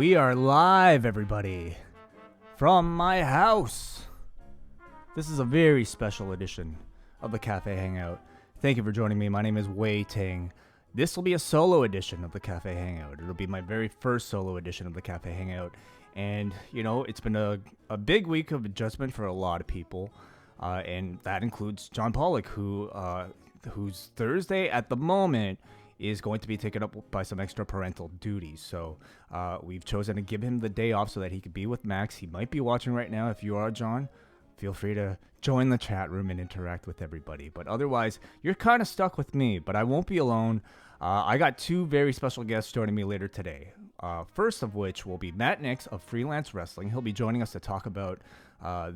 We are live, everybody, from my house. This is a very special edition of the Café Hangout. Thank you for joining me. My name is Wai Ting. This will be a solo edition of the Café Hangout. It'll be my very first solo edition of the Café Hangout. And, you know, it's been a big week of adjustment for a lot of people. And that includes John Pollock, whose Thursday at the moment is going to be taken up by some extra parental duties. So we've chosen to give him the day off so that he could be with Max. He might be watching right now. If you are, John, feel free to join the chat room and interact with everybody. But otherwise, you're kind of stuck with me, but I won't be alone. I got two very special guests joining me later today. First of which will be Matt Knicks of Freelance Wrestling. He'll be joining us to talk about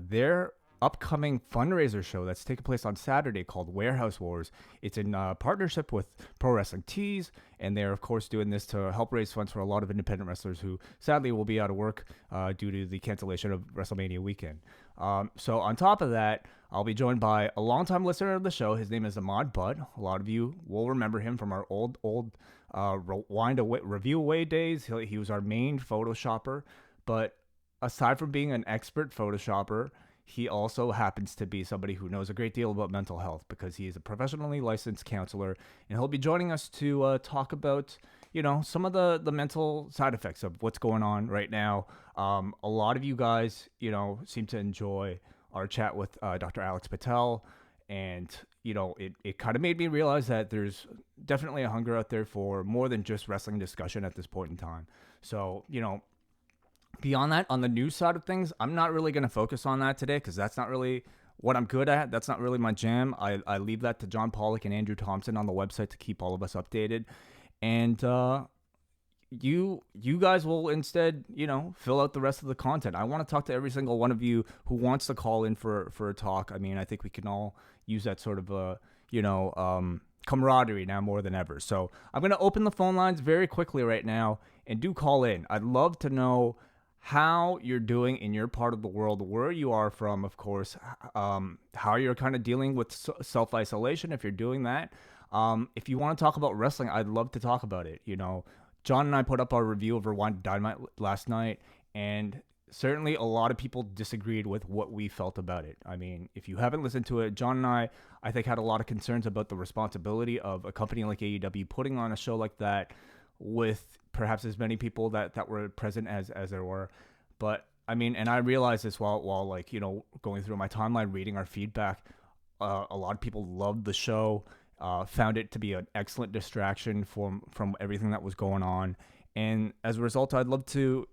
their upcoming fundraiser show that's taking place on Saturday called Warehouse Wars. It's in partnership with Pro Wrestling Tees, and they're of course doing this to help raise funds for a lot of independent wrestlers who sadly will be out of work due to the cancellation of WrestleMania weekend. So on top of that, I'll be joined by a longtime listener of the show. His name is Ahmad Butt. A lot of you will remember him from our old Review Away days. He was our main photoshopper, but aside from being an expert photoshopper, he also happens to be somebody who knows a great deal about mental health because he is a professionally licensed counselor, and he'll be joining us to talk about, you know, some of the mental side effects of what's going on right now. A lot of you guys, you know, seem to enjoy our chat with Dr. Alex Patel, and, you know, it kind of made me realize that there's definitely a hunger out there for more than just wrestling discussion at this point in time. So, you know, beyond that, on the news side of things, I'm not really going to focus on that today because that's not really what I'm good at. That's not really my jam. I leave that to John Pollock and Andrew Thompson on the website to keep all of us updated. And you guys will instead, you know, fill out the rest of the content. I want to talk to every single one of you who wants to call in for a talk. I mean, I think we can all use that sort of camaraderie now more than ever. So I'm going to open the phone lines very quickly right now, and do call in. I'd love to know how you're doing in your part of the world, where you are from, of course, how you're kind of dealing with self-isolation, if you're doing that. If you want to talk about wrestling, I'd love to talk about it. You know, John and I put up our review of Rewind Dynamite last night, and certainly a lot of people disagreed with what we felt about it. I mean, if you haven't listened to it, John and I think, had a lot of concerns about the responsibility of a company like AEW putting on a show like that with perhaps as many people that were present as there were. But I mean, and I realized this while like, you know, going through my timeline, reading our feedback, a lot of people loved the show, found it to be an excellent distraction from everything that was going on. And as a result, I'd love to,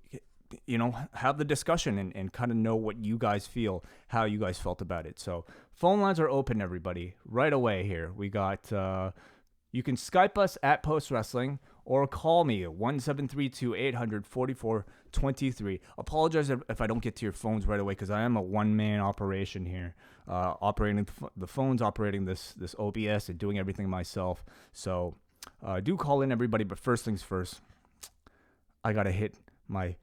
you know, have the discussion and kind of know what you guys feel, how you guys felt about it. So phone lines are open, everybody, right away here. We got, you can Skype us at Post Wrestling, or call me at 1-732-800-4423. Apologize if I don't get to your phones right away because I am a one-man operation here, operating the phones, operating this OBS, and doing everything myself. So do call in, everybody. But first things first, I got to hit my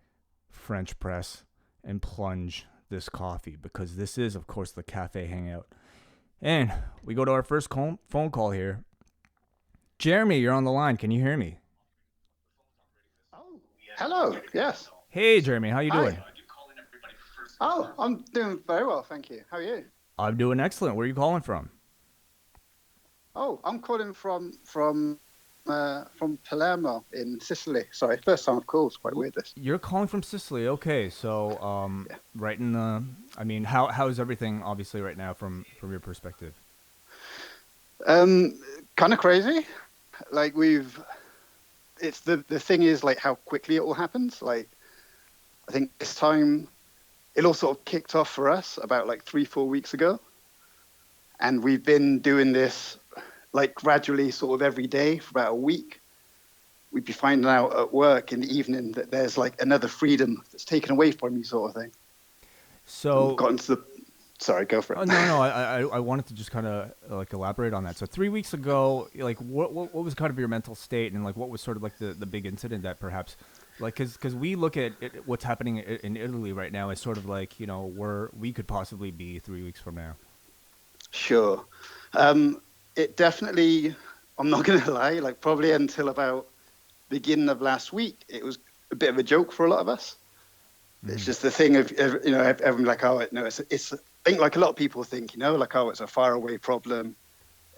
French press and plunge this coffee because this is, of course, the Café Hangout. And we go to our first phone call here. Jeremy, you're on the line. Can you hear me? Hello, yes. Hey, Jeremy, how you doing? Oh, I'm doing very well, thank you. How are you? I'm doing excellent. Where are you calling from? Oh, I'm calling from Palermo in Sicily. Sorry, first time I've called. It's quite weird, this. You're calling from Sicily. Okay, so Yeah. right in the, I mean, how is everything obviously right now from your perspective? Kind of crazy. Like it's the thing is like how quickly it all happens. Like I think this time it all sort of kicked off for us about like 3-4 weeks ago, and we've been doing this like gradually sort of every day for about a week. We'd be finding out at work in the evening that there's like another freedom that's taken away from you, sort of thing. So we've gotten to the Sorry, go for it. No. I wanted to just kind of like elaborate on that. So 3 weeks ago, like what was kind of your mental state, and like what was sort of like the big incident that perhaps, like, because we look at what's happening in Italy right now as sort of like, you know, where we could possibly be 3 weeks from now. Sure. It definitely, I'm not going to lie, like probably until about beginning of last week, it was a bit of a joke for a lot of us. It's just the thing of, everyone like, oh, no, it's I think like a lot of people think, like, oh, it's a faraway problem.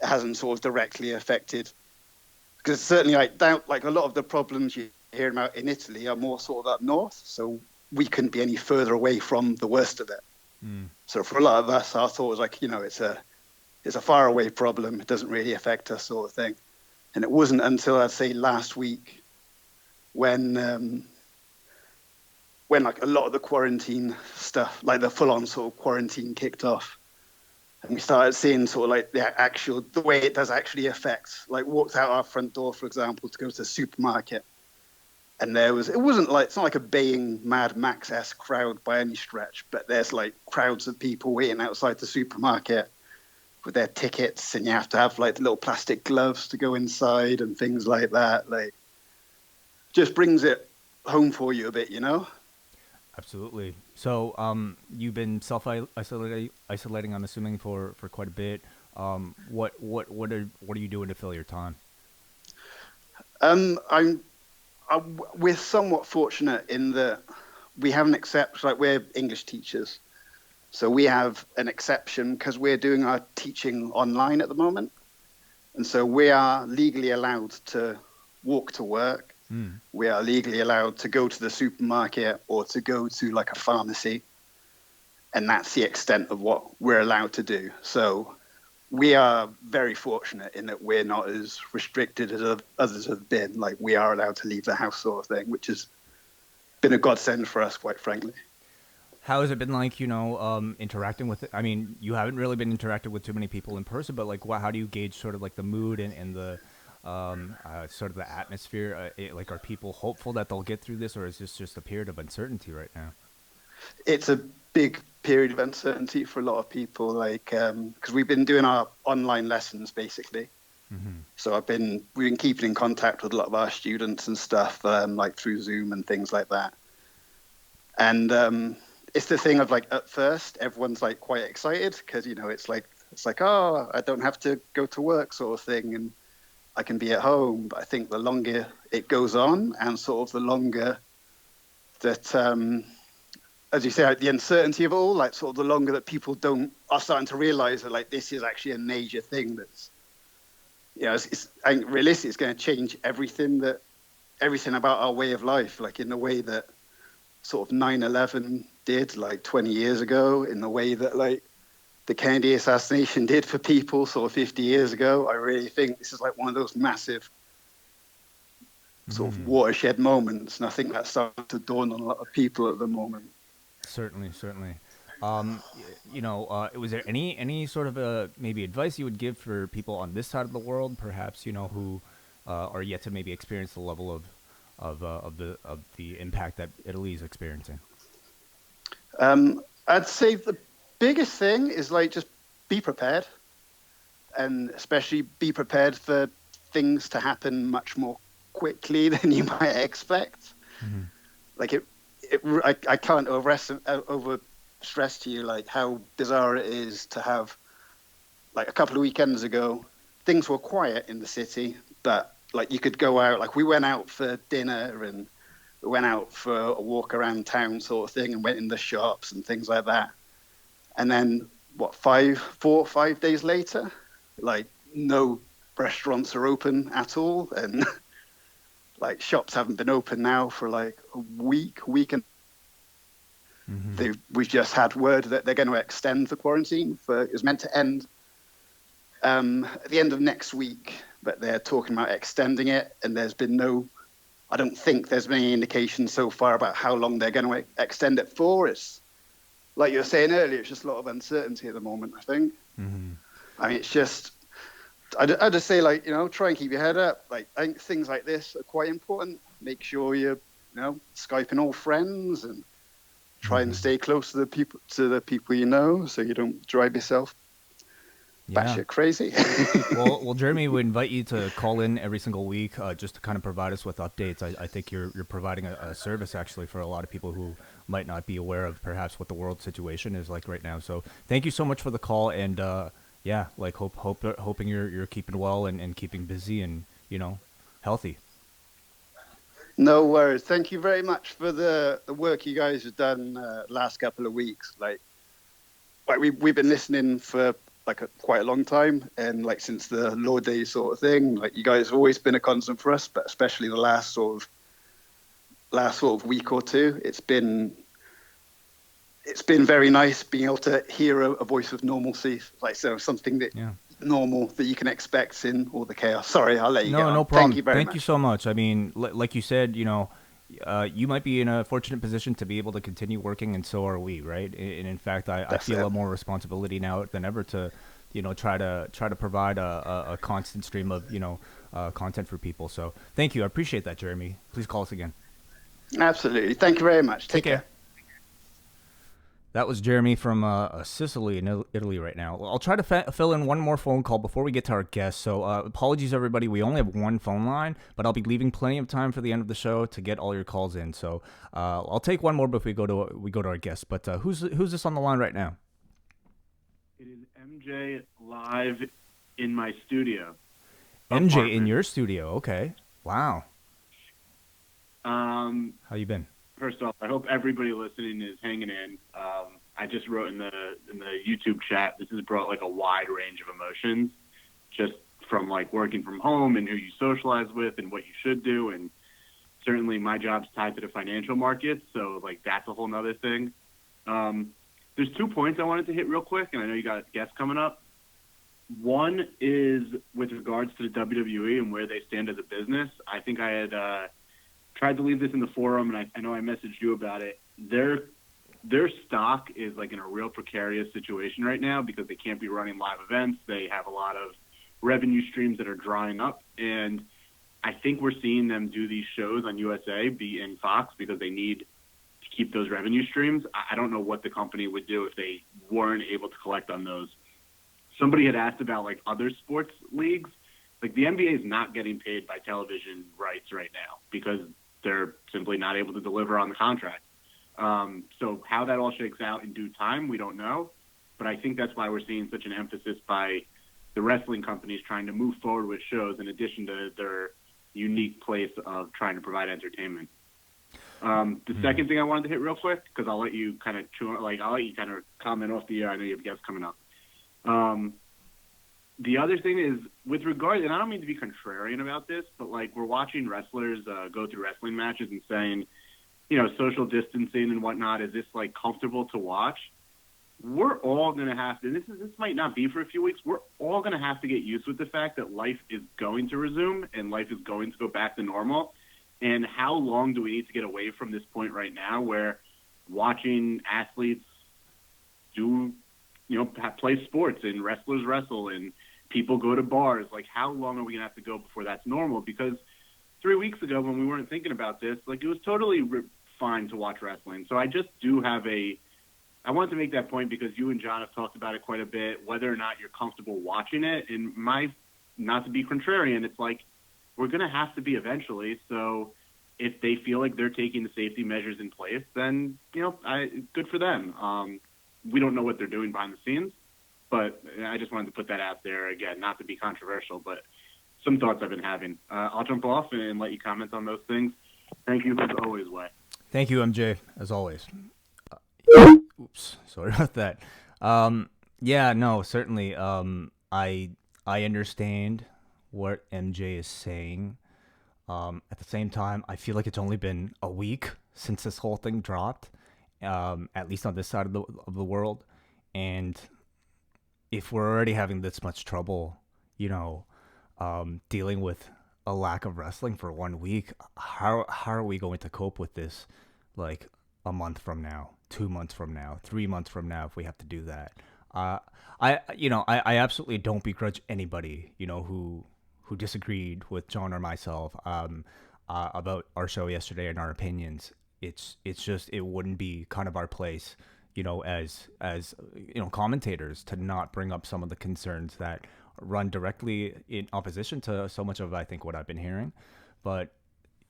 It hasn't sort of directly affected, because certainly I doubt like a lot of the problems you hear about in Italy are more sort of up north. So we couldn't be any further away from the worst of it. So for a lot of us, our thought was like, it's a faraway problem. It doesn't really affect us, sort of thing. And it wasn't until I'd say last week when like a lot of the quarantine stuff, like the full-on sort of quarantine kicked off, and we started seeing sort of like the way it does actually affect, like walked out our front door, for example, to go to the supermarket. And it's not like a baying Mad Max-esque crowd by any stretch, but there's like crowds of people waiting outside the supermarket with their tickets, and you have to have like the little plastic gloves to go inside and things like that. Like, just brings it home for you a bit, Absolutely. So, you've been isolating, I'm assuming, for quite a bit. What are you doing to fill your time? We're somewhat fortunate in that we have an exception. Like, we're English teachers, so we have an exception because we're doing our teaching online at the moment, and so we are legally allowed to walk to work. We are legally allowed to go to the supermarket or to go to like a pharmacy, and that's the extent of what we're allowed to do. So we are very fortunate in that we're not as restricted as others have been. Like, we are allowed to leave the house, sort of thing, which has been a godsend for us, quite frankly. How has it been like, interacting with it? I mean, you haven't really been interacting with too many people in person, but like, how do you gauge sort of like the mood and the sort of the atmosphere? Like, are people hopeful that they'll get through this, or is this just a period of uncertainty right now? It's a big period of uncertainty for a lot of people, like, because we've been doing our online lessons basically. So we've been keeping in contact with a lot of our students and stuff, like through Zoom and things like that. And it's the thing of like, at first everyone's like quite excited because it's like, oh, I don't have to go to work, sort of thing, and I can be at home. But I think the longer it goes on, and sort of the longer that, as you say, like, the uncertainty of it all, like sort of the longer that people are starting to realize that like this is actually a major thing that's, I think realistically it's going to change everything about our way of life, like in the way that sort of 9/11 did like 20 years ago, in the way that like the Kennedy assassination did for people sort of 50 years ago. I really think this is like one of those massive sort of watershed moments, and I think that's starting to dawn on a lot of people at the moment. Certainly. Was there any sort of maybe advice you would give for people on this side of the world, perhaps, who are yet to maybe experience the level of the impact that Italy is experiencing? I'd say the biggest thing is like just be prepared, and especially be prepared for things to happen much more quickly than you might expect. Like I can't over stress to you like how bizarre it is to have, like, a couple of weekends ago things were quiet in the city, but like you could go out. Like, we went out for dinner and we went out for a walk around town, sort of thing, and went in the shops and things like that. And then 4 or 5 days later, like, no restaurants are open at all, and like shops haven't been open now for like a week and we've just had word that they're going to extend the quarantine. It was meant to end at the end of next week, but they're talking about extending it, and I don't think there's been any indication so far about how long they're going to extend it for. It's like you were saying earlier, it's just a lot of uncertainty at the moment, I think. I mean, it's just, I just say, like, try and keep your head up. Like, I think things like this are quite important. Make sure you're, Skyping all friends, and try and stay close to the people so you don't drive yourself batshit crazy. well, Jeremy, we invite you to call in every single week, just to kind of provide us with updates. I think you're providing a service actually for a lot of people who might not be aware of perhaps what the world situation is like right now. So thank you so much for the call, and hoping you're keeping well and keeping busy and healthy. No worries. Thank you very much for the work you guys have done last couple of weeks. Like we've been listening for like quite a long time, and like since the Law Day sort of thing. Like you guys have always been a constant for us, but especially the last sort of week or two, it's been very nice being able to hear a voice of normalcy, like so something that Yeah. normal that you can expect in all the chaos. Sorry, I'll let you get No, on. no Thank problem. you very Thank you much. so much. I mean, like you said, you might be in a fortunate position to be able to continue working, and so are we, right? And in fact, I That's feel it. a more responsibility now than ever to, try to provide a constant stream of content for people. So thank you. I appreciate that, Jeremy. Please call us again. Absolutely. Thank you very much. Take Take care. care. That was Jeremy from Sicily in Italy right now. I'll try to fill in one more phone call before we get to our guest. So apologies, everybody. We only have one phone line, but I'll be leaving plenty of time for the end of the show to get all your calls in. So I'll take one more before we go to our guest. But who's this on the line right now? It is MJ live in my studio MJ in apartment. your studio. Okay. Wow. Um, How you been? First off, I hope everybody listening is hanging in. I just wrote in the YouTube chat. This has brought like a wide range of emotions, just from like working from home and who you socialize with and what you should do, and certainly my job's tied to the financial markets, so like that's a whole nother thing. There's 2 points I wanted to hit real quick, and I know you got guests coming up. One is with regards to the WWE and where they stand as a business. I think I had tried to leave this in the forum, and I know I messaged you about it. Their stock is like in a real precarious situation right now because they can't be running live events. They have a lot of revenue streams that are drying up, and I think we're seeing them do these shows on USA, be in Fox, because they need to keep those revenue streams. I don't know what the company would do if they weren't able to collect on those. Somebody had asked about like other sports leagues. Like the NBA is not getting paid by television rights right now because they're simply not able to deliver on the contract. So how that all shakes out in due time, we don't know. But I think that's why we're seeing such an emphasis by the wrestling companies trying to move forward with shows in addition to their unique place of trying to provide entertainment. The second thing I wanted to hit real quick, because I'll let you kind of comment off the air. I know you have guests coming up. The other thing is with regard, and I don't mean to be contrarian about this, but like we're watching wrestlers go through wrestling matches and saying, social distancing and whatnot, is this like comfortable to watch? We're all going to have to, and this might not be for a few weeks, we're all going to have to get used with the fact that life is going to resume and life is going to go back to normal. And how long do we need to get away from this point right now where watching athletes do, play sports and wrestlers wrestle and people go to bars? Like, how long are we going to have to go before that's normal? Because 3 weeks ago when we weren't thinking about this, like it was totally fine to watch wrestling. So I just do have I wanted to make that point because you and John have talked about it quite a bit, whether or not you're comfortable watching it. And not to be contrarian, it's like, we're going to have to be eventually. So if they feel like they're taking the safety measures in place, then, good for them. We don't know what they're doing behind the scenes, but I just wanted to put that out there again, not to be controversial, but some thoughts I've been having. I'll jump off and let you comment on those things. Thank you as always, Wai. Thank you, MJ, as always. Oops, sorry about that. Yeah, no, certainly. I understand what MJ is saying. At the same time, I feel like it's only been a week since this whole thing dropped, at least on this side of the world. And if we're already having this much trouble, dealing with a lack of wrestling for 1 week, how are we going to cope with this, like a month from now, 2 months from now, 3 months from now, if we have to do that? I absolutely don't begrudge anybody, who disagreed with John or myself about our show yesterday and our opinions. It's just it wouldn't be kind of our place, as commentators, to not bring up some of the concerns that run directly in opposition to so much of, I think, what I've been hearing. But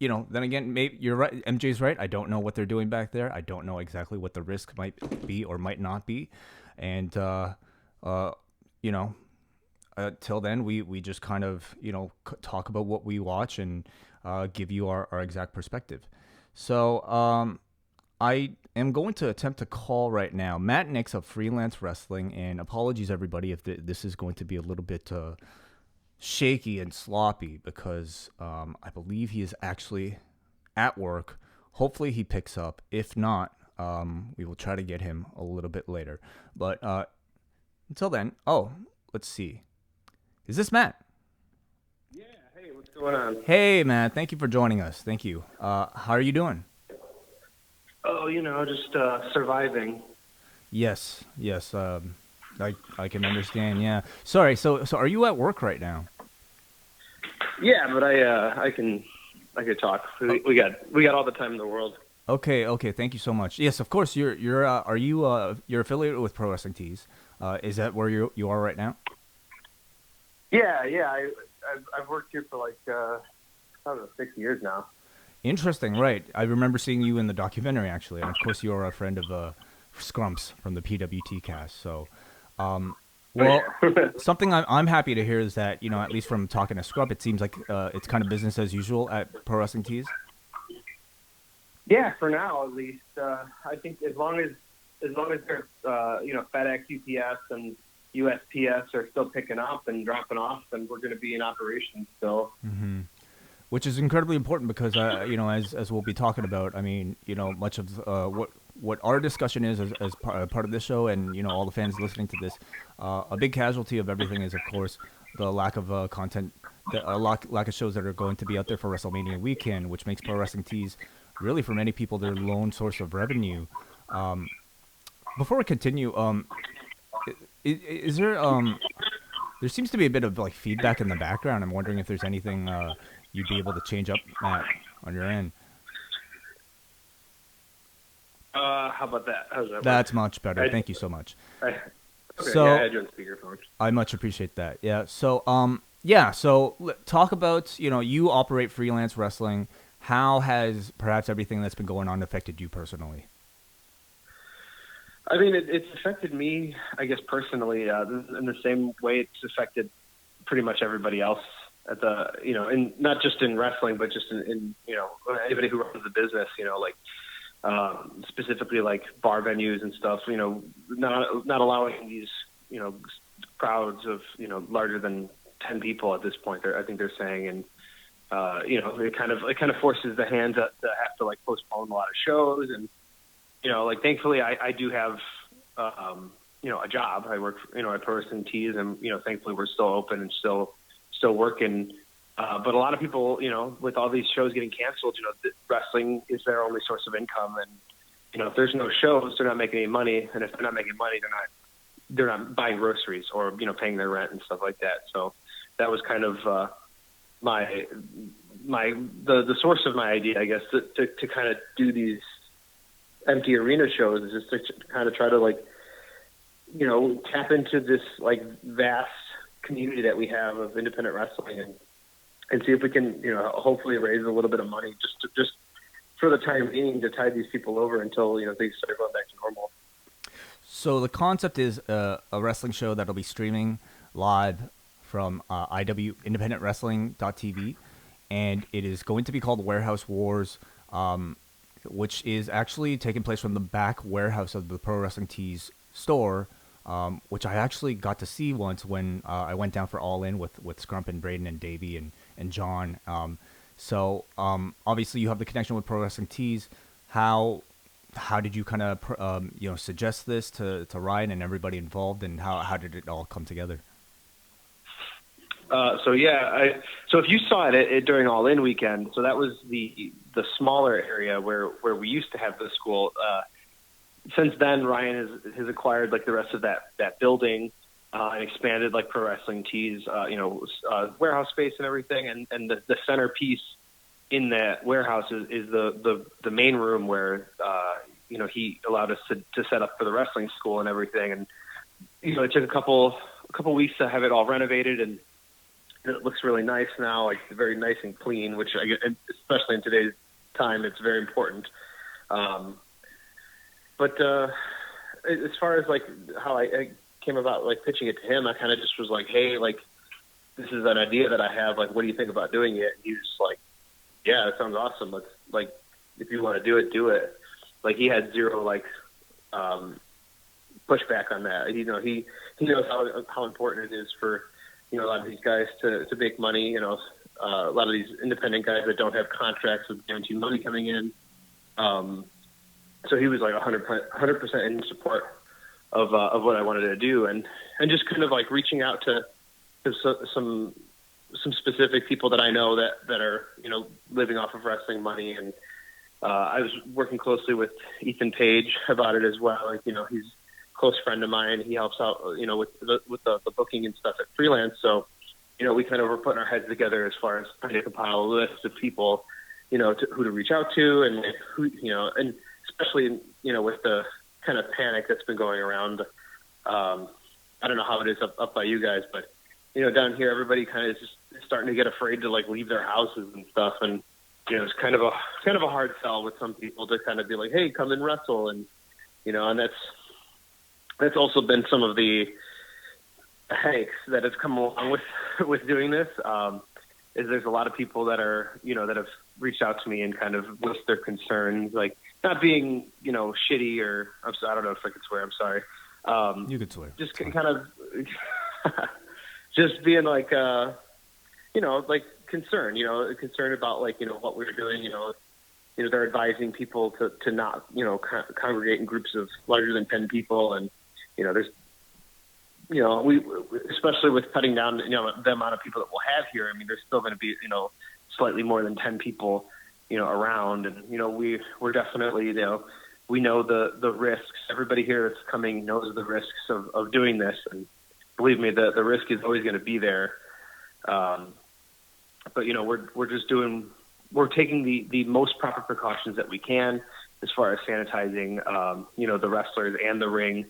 then again, maybe you're right. MJ's right. I don't know what they're doing back there. I don't know exactly what the risk might be or might not be, and you know, till then, we just kind of, talk about what we watch and give you our exact perspective. So I am going to attempt to call right now Matt Nix of Freelance Wrestling, and apologies everybody if this is going to be a little bit shaky and sloppy because I believe he is actually at work. Hopefully he picks up. If not, we will try to get him a little bit later. But until then, let's see. Is this Matt? Yeah. Hey, what's going on? Hey, Matt. Thank you for joining us. Thank you. How are you doing? Oh, just surviving. Yes. I can understand. Yeah. Sorry. So are you at work right now? Yeah, but I can talk. We got all the time in the world. Okay. Thank you so much. Yes, of course. You're affiliated with Pro Wrestling Tees? Is that where you are right now? Yeah. I've worked here for like I don't know, 6 years now. Interesting, right? I remember seeing you in the documentary actually, and of course you are a friend of Scrumps from the PWT cast. So, something I'm happy to hear is that at least from talking to Scrump, it seems like it's kind of business as usual at Pro Wrestling Tees. Yeah, for now at least. I think as long as there's FedEx, UPS, and USPS are still picking up and dropping off, then we're going to be in operation still. Mm-hmm. Which is incredibly important because as we'll be talking about, I mean, much of what our discussion is as part of this show, and all the fans listening to this, a big casualty of everything is of course the lack of content, lack of shows that are going to be out there for WrestleMania weekend, which makes Pro Wrestling Tees really for many people their lone source of revenue. Before we continue, is there there seems to be a bit of like feedback in the background. I'm wondering if there's anything you'd be able to change up, Matt, on your end. How about that? How's that? That's much better. Thank you so much. Okay, so yeah, I had you on speakerphone. I much appreciate that. Yeah. So talk about you operate Freelance Wrestling. How has perhaps everything that's been going on affected you personally? I mean, it's affected me, I guess, personally, in the same way it's affected pretty much everybody else at the, and not just in wrestling, but just in anybody who runs the business, specifically like bar venues and stuff, not allowing these, crowds of, larger than 10 people at this point. I think they're saying, and it kind of forces the hands to have to like postpone a lot of shows. And thankfully I do have a job. I work at Pro Wrestling Tees, and thankfully we're still open and still working. But a lot of people, with all these shows getting canceled, wrestling is their only source of income. And if there's no shows, they're not making any money. And if they're not making money, they're not buying groceries or paying their rent and stuff like that. So that was kind of the source of my idea, I guess, to kind of do these empty arena shows, is just to kind of try to tap into this vast community that we have of independent wrestling, and see if we can hopefully raise a little bit of money just for the time being to tide these people over until things start going back to normal. So the concept is a wrestling show that'll be streaming live from IW Independent Wrestling.tv, and it is going to be called Warehouse Wars, which is actually taking place from the back warehouse of the Pro Wrestling Tees store, which I actually got to see once when I went down for All In with Scrump and Braden and Davey and John. So obviously you have the connection with Pro Wrestling Tees. How did you kind of suggest this to Ryan and everybody involved, and how did it all come together? So if you saw it during All In weekend, so that was the smaller area where we used to have the school. Since then, Ryan has acquired the rest of that building and expanded Pro Wrestling Tees, warehouse space and everything. And the centerpiece in that warehouse is the main room where he allowed us to set up for the wrestling school and everything. And it took a couple weeks to have it all renovated, and it looks really nice now, very nice and clean, which especially in today's time, it's very important. But as far as how I came about like pitching it to him, I kind of just was like, hey, like, this is an idea that I have. Like, what do you think about doing it? And he was just like, yeah, that sounds awesome. Let's, like, if you want to do it, do it. Like, he had zero, like, pushback on that. You know, he knows how important it is for, you know, a lot of these guys to make money, you know, a lot of these independent guys that don't have contracts with guaranteed money coming in. So he was like 100% in support of what I wanted to do, and just kind of like reaching out to some specific people that I know that are, you know, living off of wrestling money. And I was working closely with Ethan Page about it as well. Like, you know, he's a close friend of mine. He helps out, you know, with the booking and stuff at Freelance. So, you know, we kind of were putting our heads together as far as trying to compile a list of people, you know, who to reach out to, and who, you know, and especially, you know, with the kind of panic that's been going around. I don't know how it is up by you guys, but, you know, down here, everybody kind of is just starting to get afraid to like leave their houses and stuff. And, you know, it's kind of a hard sell with some people to kind of be like, hey, come and wrestle. And, you know, and that's also been some of the headaches that have come along with doing this. Is there's a lot of people that are, you know, that have reached out to me and kind of voiced their concerns, like not being, you know, shitty or, I don't know if I could swear, I'm sorry. You could swear. Just kind of just being like, you know, like concerned about like, you know, what we're doing, you know, they're advising people to not, you know, congregate in groups of larger than 10 people. And, you know, there's, you know, we, especially with cutting down, you know, the amount of people that we'll have here. I mean, there's still going to be, you know, slightly more than 10 people, you know, around. And, you know, we're definitely, you know, we know the risks. Everybody here that's coming knows the risks of doing this. And believe me, the risk is always going to be there. But, you know, we're taking the most proper precautions that we can as far as sanitizing, you know, the wrestlers and the ring,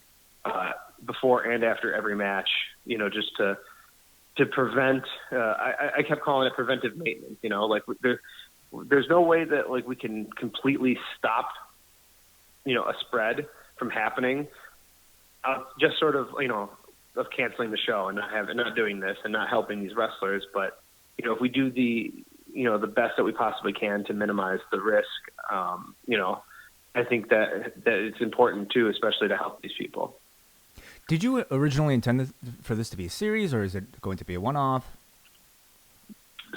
before and after every match, you know, just to prevent, I kept calling it preventive maintenance, you know, like there's no way that like we can completely stop, you know, a spread from happening, just sort of, you know, of canceling the show and not doing this and not helping these wrestlers. But, you know, if we do the best that we possibly can to minimize the risk, you know, I think that it's important too, especially to help these people. Did you originally intend for this to be a series, or is it going to be a one-off?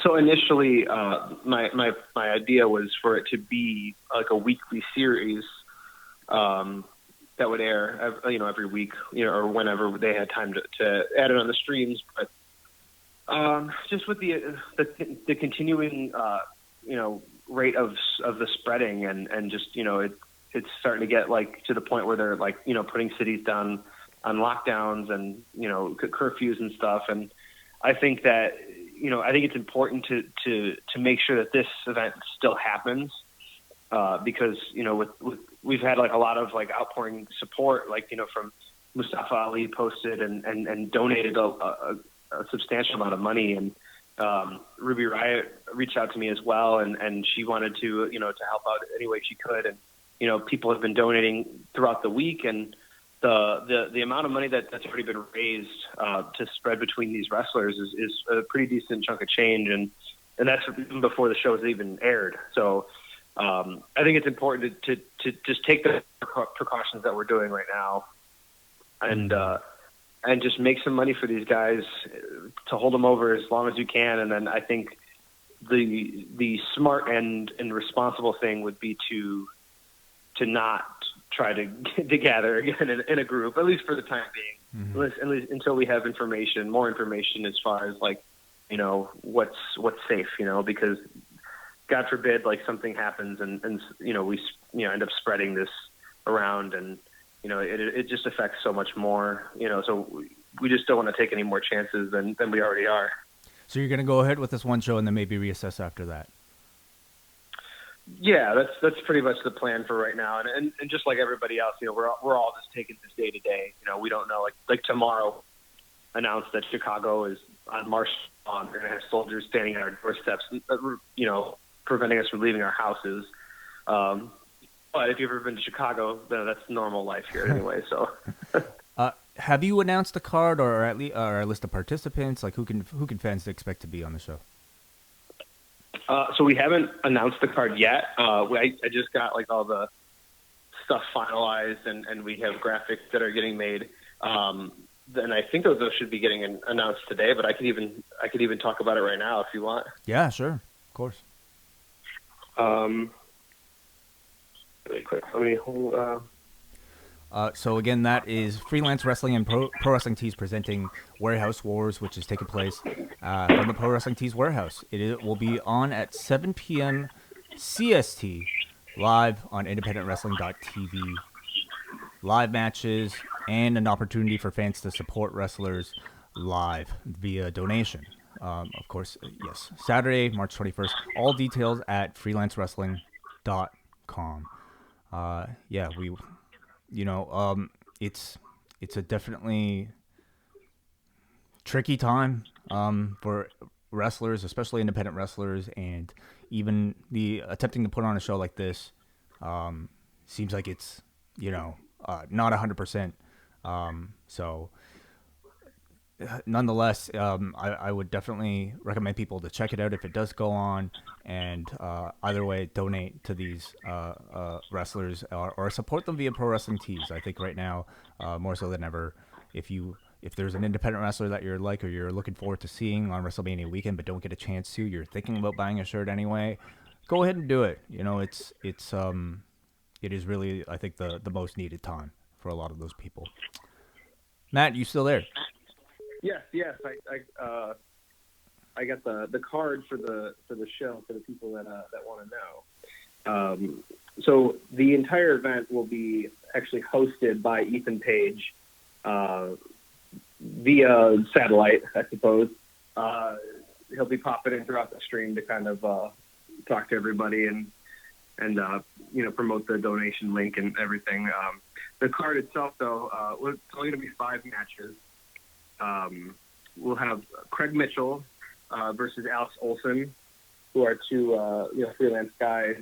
So initially, my idea was for it to be like a weekly series that would air, you know, every week, you know, or whenever they had time to add it on the streams. But just with the continuing, you know, rate of the spreading and just, you know, it's starting to get like to the point where they're like, you know, putting cities down on lockdowns and, you know, curfews and stuff. And I think that, you know, I think it's important to make sure that this event still happens, because, you know, we've had like a lot of like outpouring support, like, you know, from Mustafa Ali posted and donated a substantial amount of money. And Ruby Riot reached out to me as well. And she wanted to, you know, to help out any way she could. And, you know, people have been donating throughout the week, and the amount of money that's already been raised to spread between these wrestlers is a pretty decent chunk of change, and that's even before the show has even aired. So I think it's important to just take the precautions that we're doing right now, and just make some money for these guys to hold them over as long as you can. And then I think the smart and responsible thing would be to not try to gather again in a group, at least for the time being, at least until we have more information as far as like, you know, what's safe, you know, because God forbid, like something happens and you know, we, you know, end up spreading this around, and, you know, it just affects so much more, you know, so we just don't want to take any more chances than we already are. So you're going to go ahead with this one show and then maybe reassess after that? Yeah, that's pretty much the plan for right now. And just like everybody else, you know, we're all just taking this day to day. You know, we don't know, like tomorrow announced that Chicago is on March on. They're going to have soldiers standing at our doorsteps, you know, preventing us from leaving our houses. But if you've ever been to Chicago, that's normal life here anyway. So have you announced the card, or at least or a list of participants? Like, who can fans expect to be on the show? So we haven't announced the card yet. I just got like all the stuff finalized, and we have graphics that are getting made. And I think those should be getting announced today. But I could even talk about it right now if you want. Yeah, sure, of course. Really quick, let me hold. So again, that is Freelance Wrestling and Pro Wrestling Tees presenting Warehouse Wars, which is taking place from the Pro Wrestling Tees warehouse. It will be on at 7 p.m. CST, live on independentwrestling.tv. Live matches and an opportunity for fans to support wrestlers live via donation. Of course, yes. Saturday, March 21st. All details at freelancewrestling.com. Yeah, it's a definitely tricky time for wrestlers, especially independent wrestlers, and even the attempting to put on a show like this seems like it's not 100%. So nonetheless, I would definitely recommend people to check it out if it does go on, and either way, donate to these wrestlers or support them via Pro Wrestling Tees. I think right now, more so than ever, if there's an independent wrestler that you're like or you're looking forward to seeing on WrestleMania weekend but don't get a chance to, you're thinking about buying a shirt anyway, go ahead and do it. It is really, I think, the most needed time for a lot of those people. Matt, you still there? Yes. I got the card for the show for the people that want to know. So the entire event will be actually hosted by Ethan Page via satellite, I suppose. He'll be popping in throughout the stream to kind of talk to everybody and promote the donation link and everything. The card itself, though, it's only going to be 5 matches. We'll have Craig Mitchell versus Alex Olson, who are 2 freelance guys.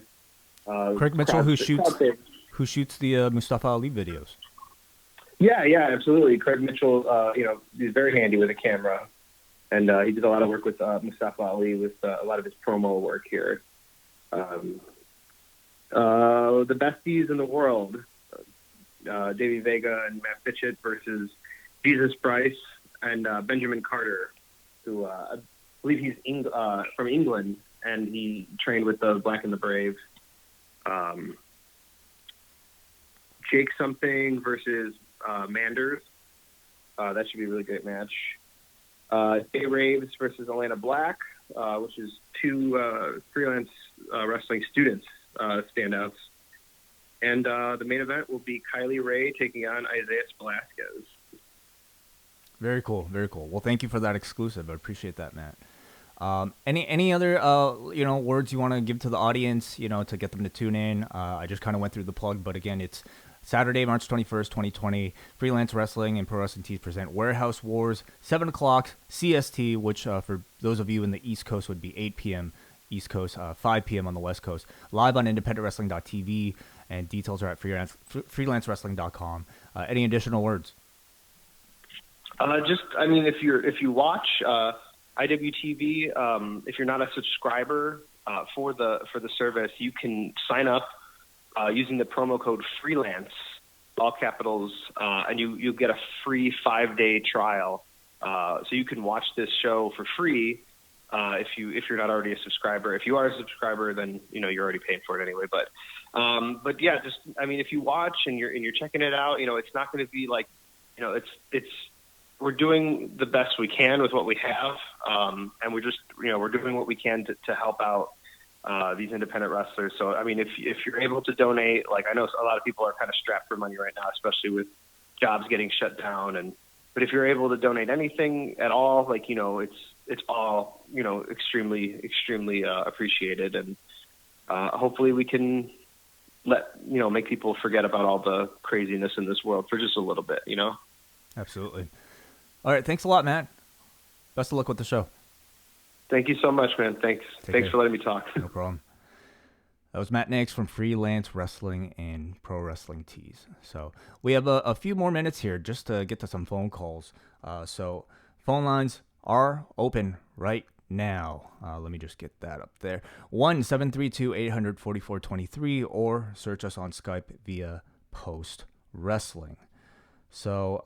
Craig Mitchell, who shoots the Mustafa Ali videos. Yeah, absolutely. Craig Mitchell, he's very handy with a camera, and he did a lot of work with Mustafa Ali with a lot of his promo work here. The besties in the world, Davey Vega and Matt Fitchett versus Jesus Bryce and Benjamin Carter, who I believe he's from England, and he trained with the Black and the Brave. Jake something versus Manders. That should be a really great match. Day Raves versus Elena Black, which is 2 freelance wrestling students standouts. And the main event will be Kylie Ray taking on Isaiah Velasquez. Very cool, very cool. Well, thank you for that exclusive. I appreciate that, Matt. Any other words you want to give to the audience, to get them to tune in? I just kind of went through the plug, but again, it's Saturday, March 21st, 2020. Freelance Wrestling and Pro Wrestling Tees present Warehouse Wars, 7 o'clock CST, which for those of you in the East Coast would be 8 p.m. East Coast, 5 p.m. on the West Coast. Live on independentwrestling.tv, and details are at freelancewrestling.com. Any additional words? If you watch IWTV, if you're not a subscriber for the service, you can sign up using the promo code Freelance, all capitals, and you get a free 5-day trial. So you can watch this show for free if you're not already a subscriber. If you are a subscriber, then you're already paying for it anyway. But yeah, if you watch and you're checking it out, it's not going to be like we're doing the best we can with what we have, and we're just we're doing what we can to help out these independent wrestlers. So if you're able to donate, like I know a lot of people are kind of strapped for money right now, especially with jobs getting shut down, but if you're able to donate anything at all, it's all extremely appreciated, and hopefully we can make people forget about all the craziness in this world for just a little bit. Absolutely. All right, thanks a lot, Matt. Best of luck with the show. Thank you so much, man. Thanks care. for letting me talk. No problem. That was Matt Nix from Freelance Wrestling and Pro Wrestling Tees. So we have a few more minutes here just to get to some phone calls. So phone lines are open right now. Let me just get that up there. 1-732-800-4423 or search us on Skype via Post Wrestling. So,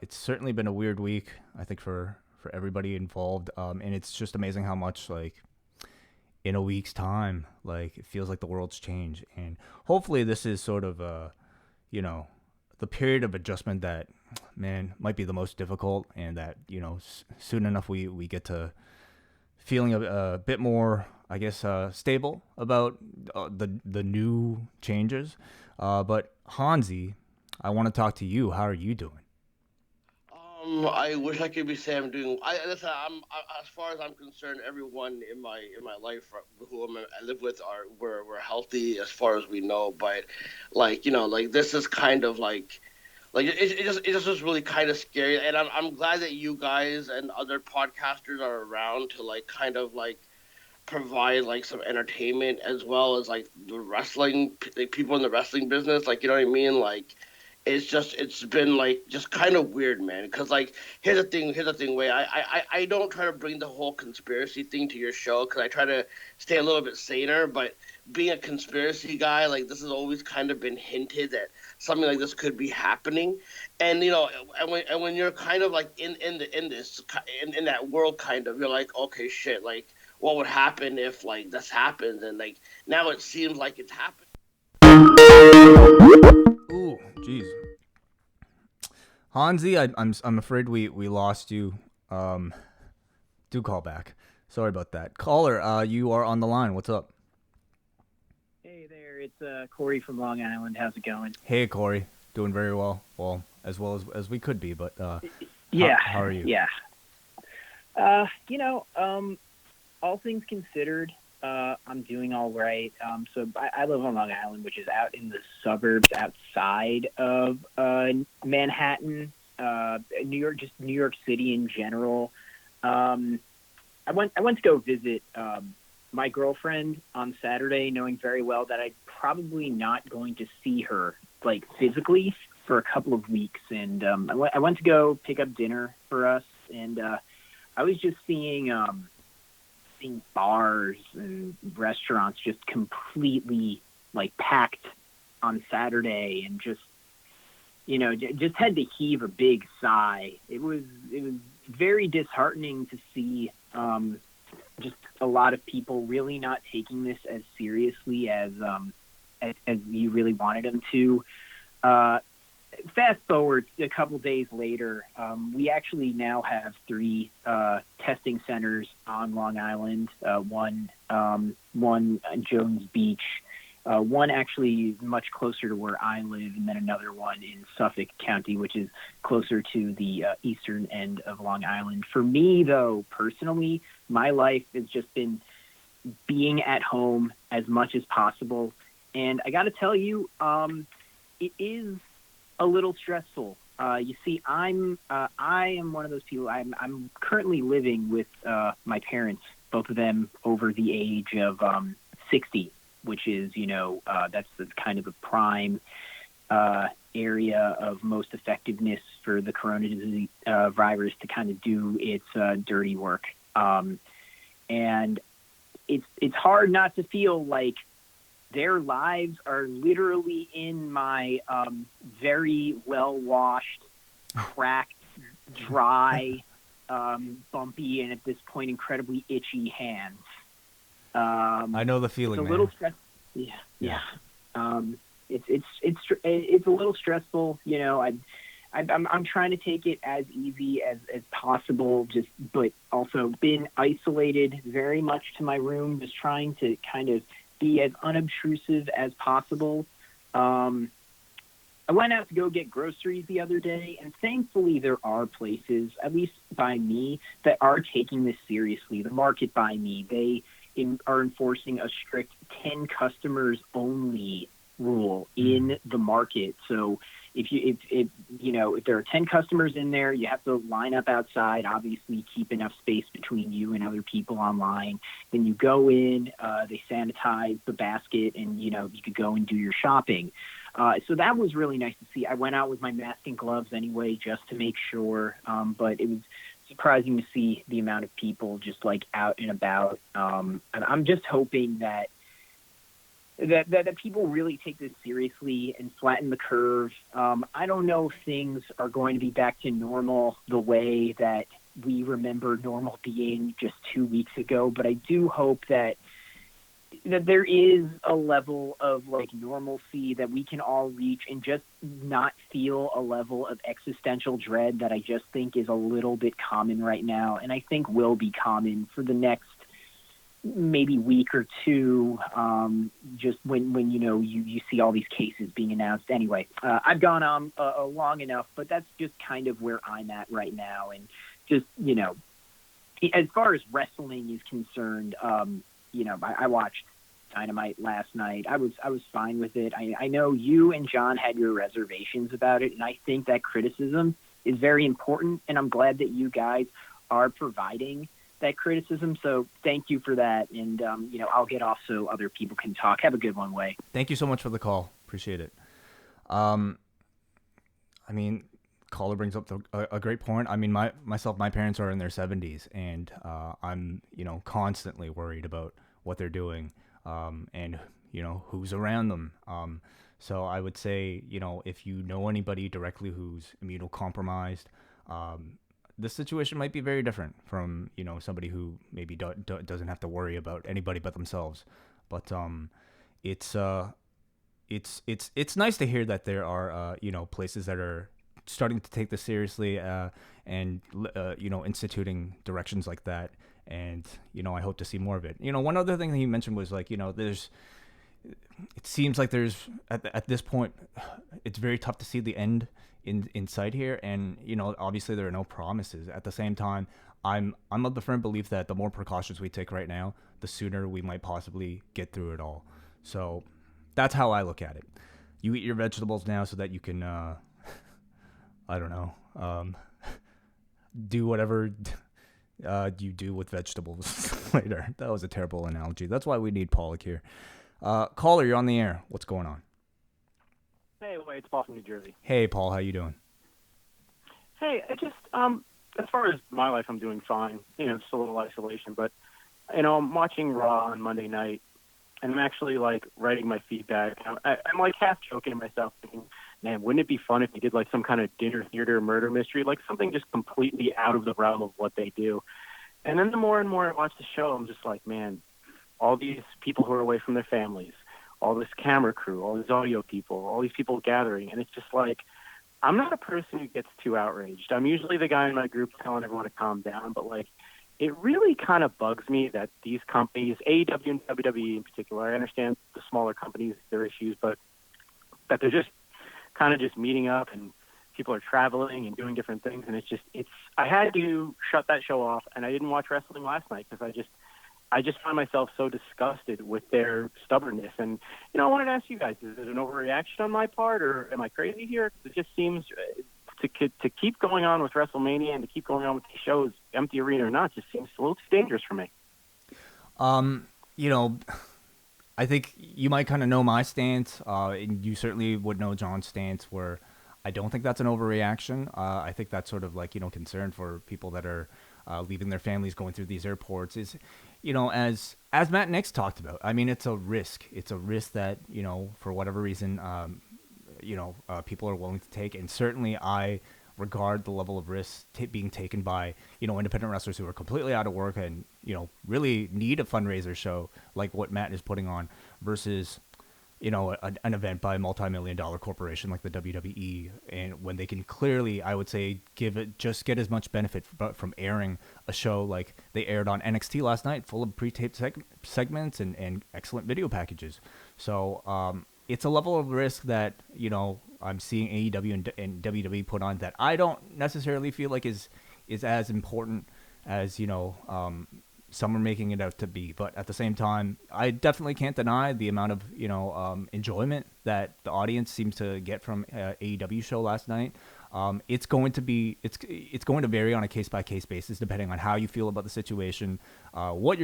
it's certainly been a weird week, I think, for everybody involved. And it's just amazing how much, like, in a week's time, like, it feels like the world's changed. And hopefully this is sort of, the period of adjustment that, man, might be the most difficult, and that, soon enough we get to feeling a bit more, I guess, stable about the new changes. But Hansi, I want to talk to you. How are you doing? I wish I could be saying I'm doing. Listen, as far as I'm concerned, everyone in my life who I live with we're healthy as far as we know. But like this is kind of like it just was really kind of scary. And I'm glad that you guys and other podcasters are around to like kind of like provide like some entertainment as well as like the wrestling, like, people in the wrestling business. Like, you know what I mean? Like, it's been like just kind of weird, man. Because like here's the thing, Wai. I don't try to bring the whole conspiracy thing to your show because I try to stay a little bit saner. But being a conspiracy guy, like, this has always kind of been hinted that something like this could be happening. And and when you're kind of like in that world, kind of, you're like, okay, shit, like, what would happen if like this happens? And like now it seems like it's happening. Ooh, jeez. Hansi, I'm afraid we lost you. Do call back. Sorry about that. Caller, you are on the line. What's up? Hey there, it's Corey from Long Island. How's it going? Hey, Corey. Doing very well. Well as we could be, but yeah. How are you? Yeah. All things considered, I'm doing all right. So I live on Long Island, which is out in the suburbs outside of Manhattan, New York City in general. I went to go visit my girlfriend on Saturday, knowing very well that I'm probably not going to see her like physically for a couple of weeks. And I went to go pick up dinner for us, and I was just seeing bars and restaurants just completely like packed on Saturday, and just had to heave a big sigh. It was very disheartening to see just a lot of people really not taking this as seriously as you really wanted them to. Fast forward a couple days later, we actually now have 3 testing centers on Long Island. One on Jones Beach, one actually much closer to where I live, and then another one in Suffolk County, which is closer to the eastern end of Long Island. For me, though, personally, my life has just been being at home as much as possible. And I got to tell you, it is a little stressful. You see, I am one of those people. I'm currently living with my parents, both of them over the age of 60, which is, that's kind of the prime area of most effectiveness for the coronavirus to kind of do its dirty work. And it's hard not to feel like their lives are literally in my very well-washed, cracked, dry, bumpy, and at this point incredibly itchy hands. I know the feeling. It's a little stressful. Yeah. It's a little stressful. I'm trying to take it as easy as possible, but also been isolated very much to my room, just trying to kind of be as unobtrusive as possible. I went out to go get groceries the other day, and thankfully there are places, at least by me, that are taking this seriously. The Market by me, they are enforcing a strict 10 customers only rule in the Market. So if there are 10 customers in there, you have to line up outside, obviously keep enough space between you and other people online. Then you go in, they sanitize the basket, and, you could go and do your shopping. So that was really nice to see. I went out with my mask and gloves anyway, just to make sure. But it was surprising to see the amount of people just like out and about. And I'm just hoping that people really take this seriously and flatten the curve. I don't know if things are going to be back to normal the way that we remember normal being just 2 weeks ago, but I do hope that there is a level of like normalcy that we can all reach and just not feel a level of existential dread that I just think is a little bit common right now, and I think will be common for the next maybe week or two, just when you see all these cases being announced. Anyway, I've gone on long enough, but that's just kind of where I'm at right now. And just, as far as wrestling is concerned, I watched Dynamite last night. I was fine with it. I know you and John had your reservations about it, and I think that criticism is very important, and I'm glad that you guys are providing that criticism. So thank you for that. And, I'll get off so other people can talk. Have a good one, Wai. Thank you so much for the call. Appreciate it. Caller brings up a great point. I mean, my parents are in their 70s, and I'm, constantly worried about what they're doing, and, who's around them. So I would say, if you know anybody directly who's immunocompromised, this situation might be very different from, somebody who maybe doesn't have to worry about anybody but themselves. But it's nice to hear that there are, places that are starting to take this seriously, and instituting directions like that. And, I hope to see more of it. One other thing that he mentioned was like, it seems like there's at this point, it's very tough to see the end in sight here. And, obviously there are no promises. At the same time, I'm of the firm belief that the more precautions we take right now, the sooner we might possibly get through it all. So that's how I look at it. You eat your vegetables now so that you can, I don't know, do whatever you do with vegetables later. That was a terrible analogy. That's why we need Pollock here. Caller, you're on the air. What's going on? Hey, Wai, it's Paul from New Jersey. Hey, Paul, how you doing? Hey, I just, as far as my life, I'm doing fine. It's a little isolation, but, I'm watching Raw on Monday night, and I'm actually, like, writing my feedback. I'm like, half joking to myself, thinking, man, wouldn't it be fun if they did, like, some kind of dinner theater murder mystery, like something just completely out of the realm of what they do. And then the more and more I watch the show, I'm just like, man, all these people who are away from their families, all this camera crew, all these audio people, all these people gathering. And it's just like, I'm not a person who gets too outraged. I'm usually the guy in my group telling everyone to calm down, but like, it really kind of bugs me that these companies, AEW and WWE in particular, I understand the smaller companies, their issues, but that they're just kind of just meeting up and people are traveling and doing different things. And I had to shut that show off, and I didn't watch wrestling last night because I just find myself so disgusted with their stubbornness. And, I wanted to ask you guys, is it an overreaction on my part, or am I crazy here? It just seems to keep going on with WrestleMania and to keep going on with these shows, empty arena or not, just seems a little too dangerous for me. I think you might kind of know my stance, and you certainly would know John's stance, where I don't think that's an overreaction. I think that's sort of like, concern for people that are leaving their families, going through these airports is, as Matt Nix talked about, I mean, it's a risk. It's a risk that, for whatever reason, people are willing to take. And certainly I regard the level of risk being taken by, independent wrestlers who are completely out of work and, really need a fundraiser show like what Matt is putting on versus, an event by a multi-million-dollar corporation like the WWE, and when they can clearly, I would say, get as much benefit from airing a show like they aired on NXT last night, full of pre-taped segments and excellent video packages. So it's a level of risk that, I'm seeing AEW and WWE put on that I don't necessarily feel like is as important as, some are making it out to be. But at the same time, I definitely can't deny the amount of enjoyment that the audience seems to get from AEW show last night. It's going to vary on a case by case basis depending on how you feel about the situation, what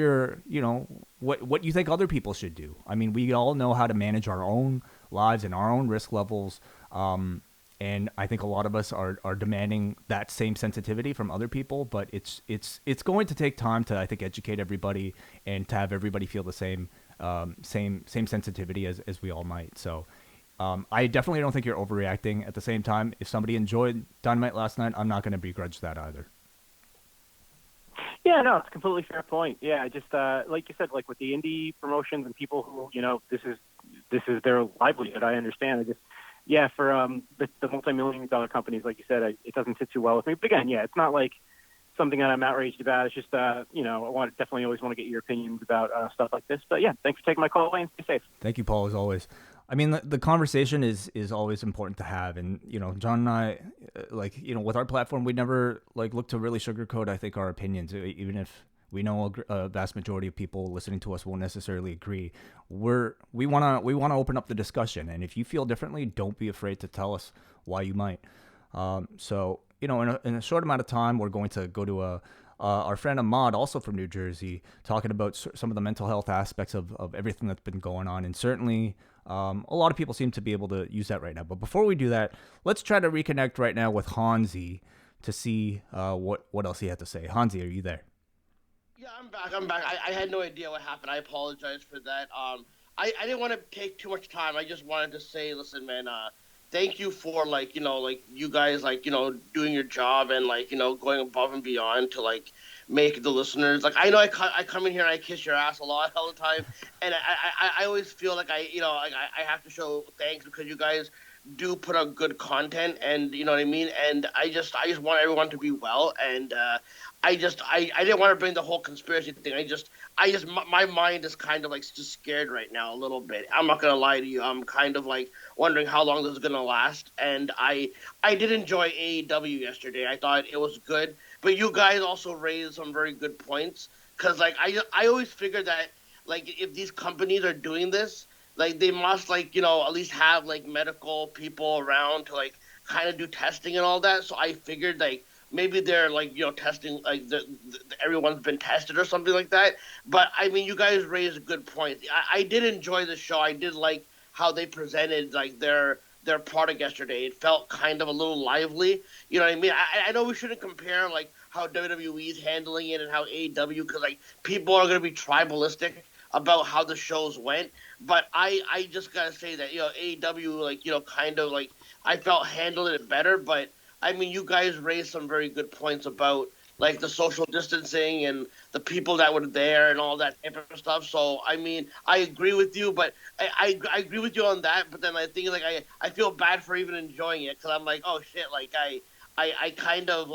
what you think other people should do. I mean, we all know how to manage our own lives and our own risk levels. And I think a lot of us are demanding that same sensitivity from other people, but it's going to take time to, I think, educate everybody and to have everybody feel the same sensitivity as we all might. So I definitely don't think you're overreacting. At the same time, if somebody enjoyed Dynamite last night, I'm not going to begrudge that either. Yeah, no, it's a completely fair point. Yeah, just like you said, like with the indie promotions and people who, this is their livelihood. I understand. For the multi-million-dollar companies, like you said, it doesn't sit too well with me. But again, it's not like something that I'm outraged about. It's just, I definitely always want to get your opinions about stuff like this. But yeah, thanks for taking my call away and stay safe. Thank you, Paul, as always. I mean, the conversation is always important to have. And, John and I, with our platform, we never, look to really sugarcoat, I think, our opinions, even if we know a vast majority of people listening to us won't necessarily agree. We want to open up the discussion. And if you feel differently, don't be afraid to tell us why you might. So, in a short amount of time, we're going to go to our friend Ahmad, also from New Jersey, talking about some of the mental health aspects of everything that's been going on. And certainly a lot of people seem to be able to use that right now. But before we do that, let's try to reconnect right now with Hansi to see what else he had to say. Hansi, are you there? Yeah, I'm back. I had no idea what happened. I apologize for that. I didn't want to take too much time. I just wanted to say, listen, man, thank you for you guys doing your job and going above and beyond to make the listeners I know I come in here and I kiss your ass a lot all the time, and I always feel I have to show thanks because you guys do put out good content, and you know what I mean, and I just want everyone to be well, and I didn't want to bring the whole conspiracy thing. My mind is kind of just scared right now a little bit. I'm not gonna lie to you. I'm kind of wondering how long this is gonna last. And I did enjoy AEW yesterday. I thought it was good, but you guys also raised some very good points. Cause I always figured that if these companies are doing this, they must at least have medical people around to kind of do testing and all that. So I figured maybe they're testing everyone's been tested or something like that. But I mean, you guys raised a good point. I did enjoy the show. I did like how they presented their product yesterday. It felt kind of a little lively. You know what I mean? I know we shouldn't compare how WWE's handling it and how AEW, because people are going to be tribalistic about how the shows went. But I just gotta say that AEW kind of I felt handled it better. But I mean, you guys raised some very good points about the social distancing and the people that were there and all that type of stuff. So I mean, I agree with you, but I agree with you on that. But then I think I feel bad for even enjoying it, because I'm oh shit, I kind of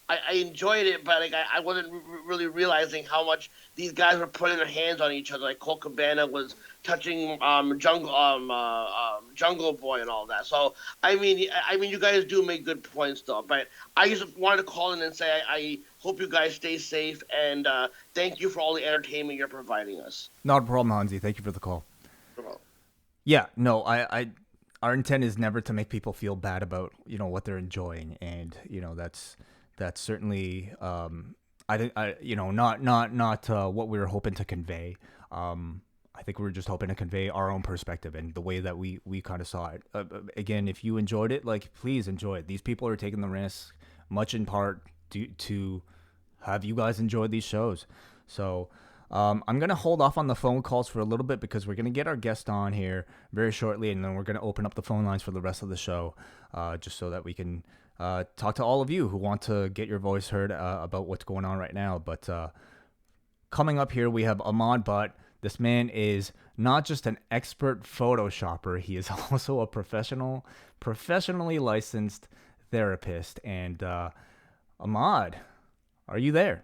I enjoyed it, but I wasn't really realizing how much these guys were putting their hands on each other. Cole Cabana was touching Jungle Boy and all that. So I mean, you guys do make good points though. But I just wanted to call in and say I hope you guys stay safe, and thank you for all the entertainment you're providing us. Not a problem, Hansi. Thank you for the call. Yeah, no, our intent is never to make people feel bad about what they're enjoying, and that's certainly I think not what we were hoping to convey. I think we were just hoping to convey our own perspective and the way that we kind of saw it. Again, if you enjoyed it, please enjoy it. These people are taking the risk, much in part to have you guys enjoy these shows. So I'm going to hold off on the phone calls for a little bit, because we're going to get our guest on here very shortly, and then we're going to open up the phone lines for the rest of the show, just so that we can talk to all of you who want to get your voice heard about what's going on right now. But coming up here, we have Ahmad Butt. This man is not just an expert photoshopper, he is also a professionally licensed therapist. And Ahmad, are you there?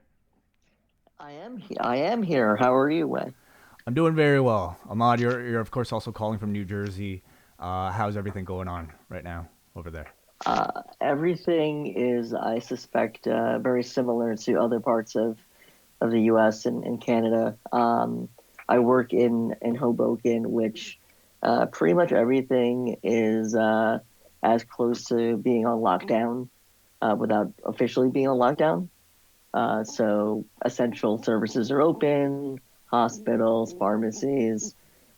I am here. How are you, Wai? I'm doing very well. Ahmad, you're of course also calling from New Jersey. How's everything going on right now over there? Everything is, I suspect, very similar to other parts of of the U.S. and Canada. I work in Hoboken, which pretty much everything is as close to being on lockdown without officially being on lockdown. So essential services are open, hospitals, pharmacies,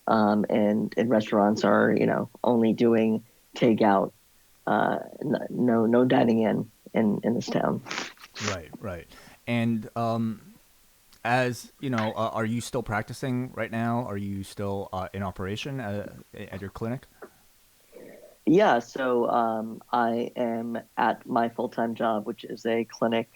and restaurants are, only doing takeout. No dining in this town. Right. And as you know, are you still practicing right now? Are you still in operation at your clinic? Yeah, so I am at my full-time job, which is a clinic.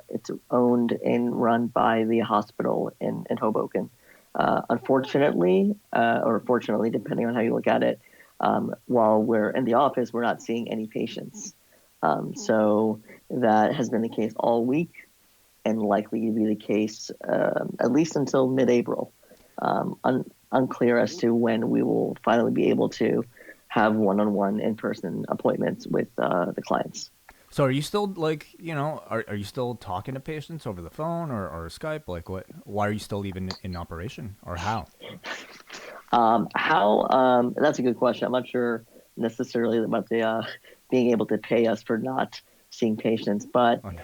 It's owned and run by the hospital in Hoboken. Unfortunately, or fortunately, depending on how you look at it, while we're in the office, we're not seeing any patients. So that has been the case all week and likely to be the case at least until mid-April. Unclear as to when we will finally be able to have one-on-one in-person appointments with the clients. So are you still like, are you still talking to patients over the phone or Skype? Like why are you still even in operation or how? That's a good question. I'm not sure necessarily about the being able to pay us for not seeing patients, but we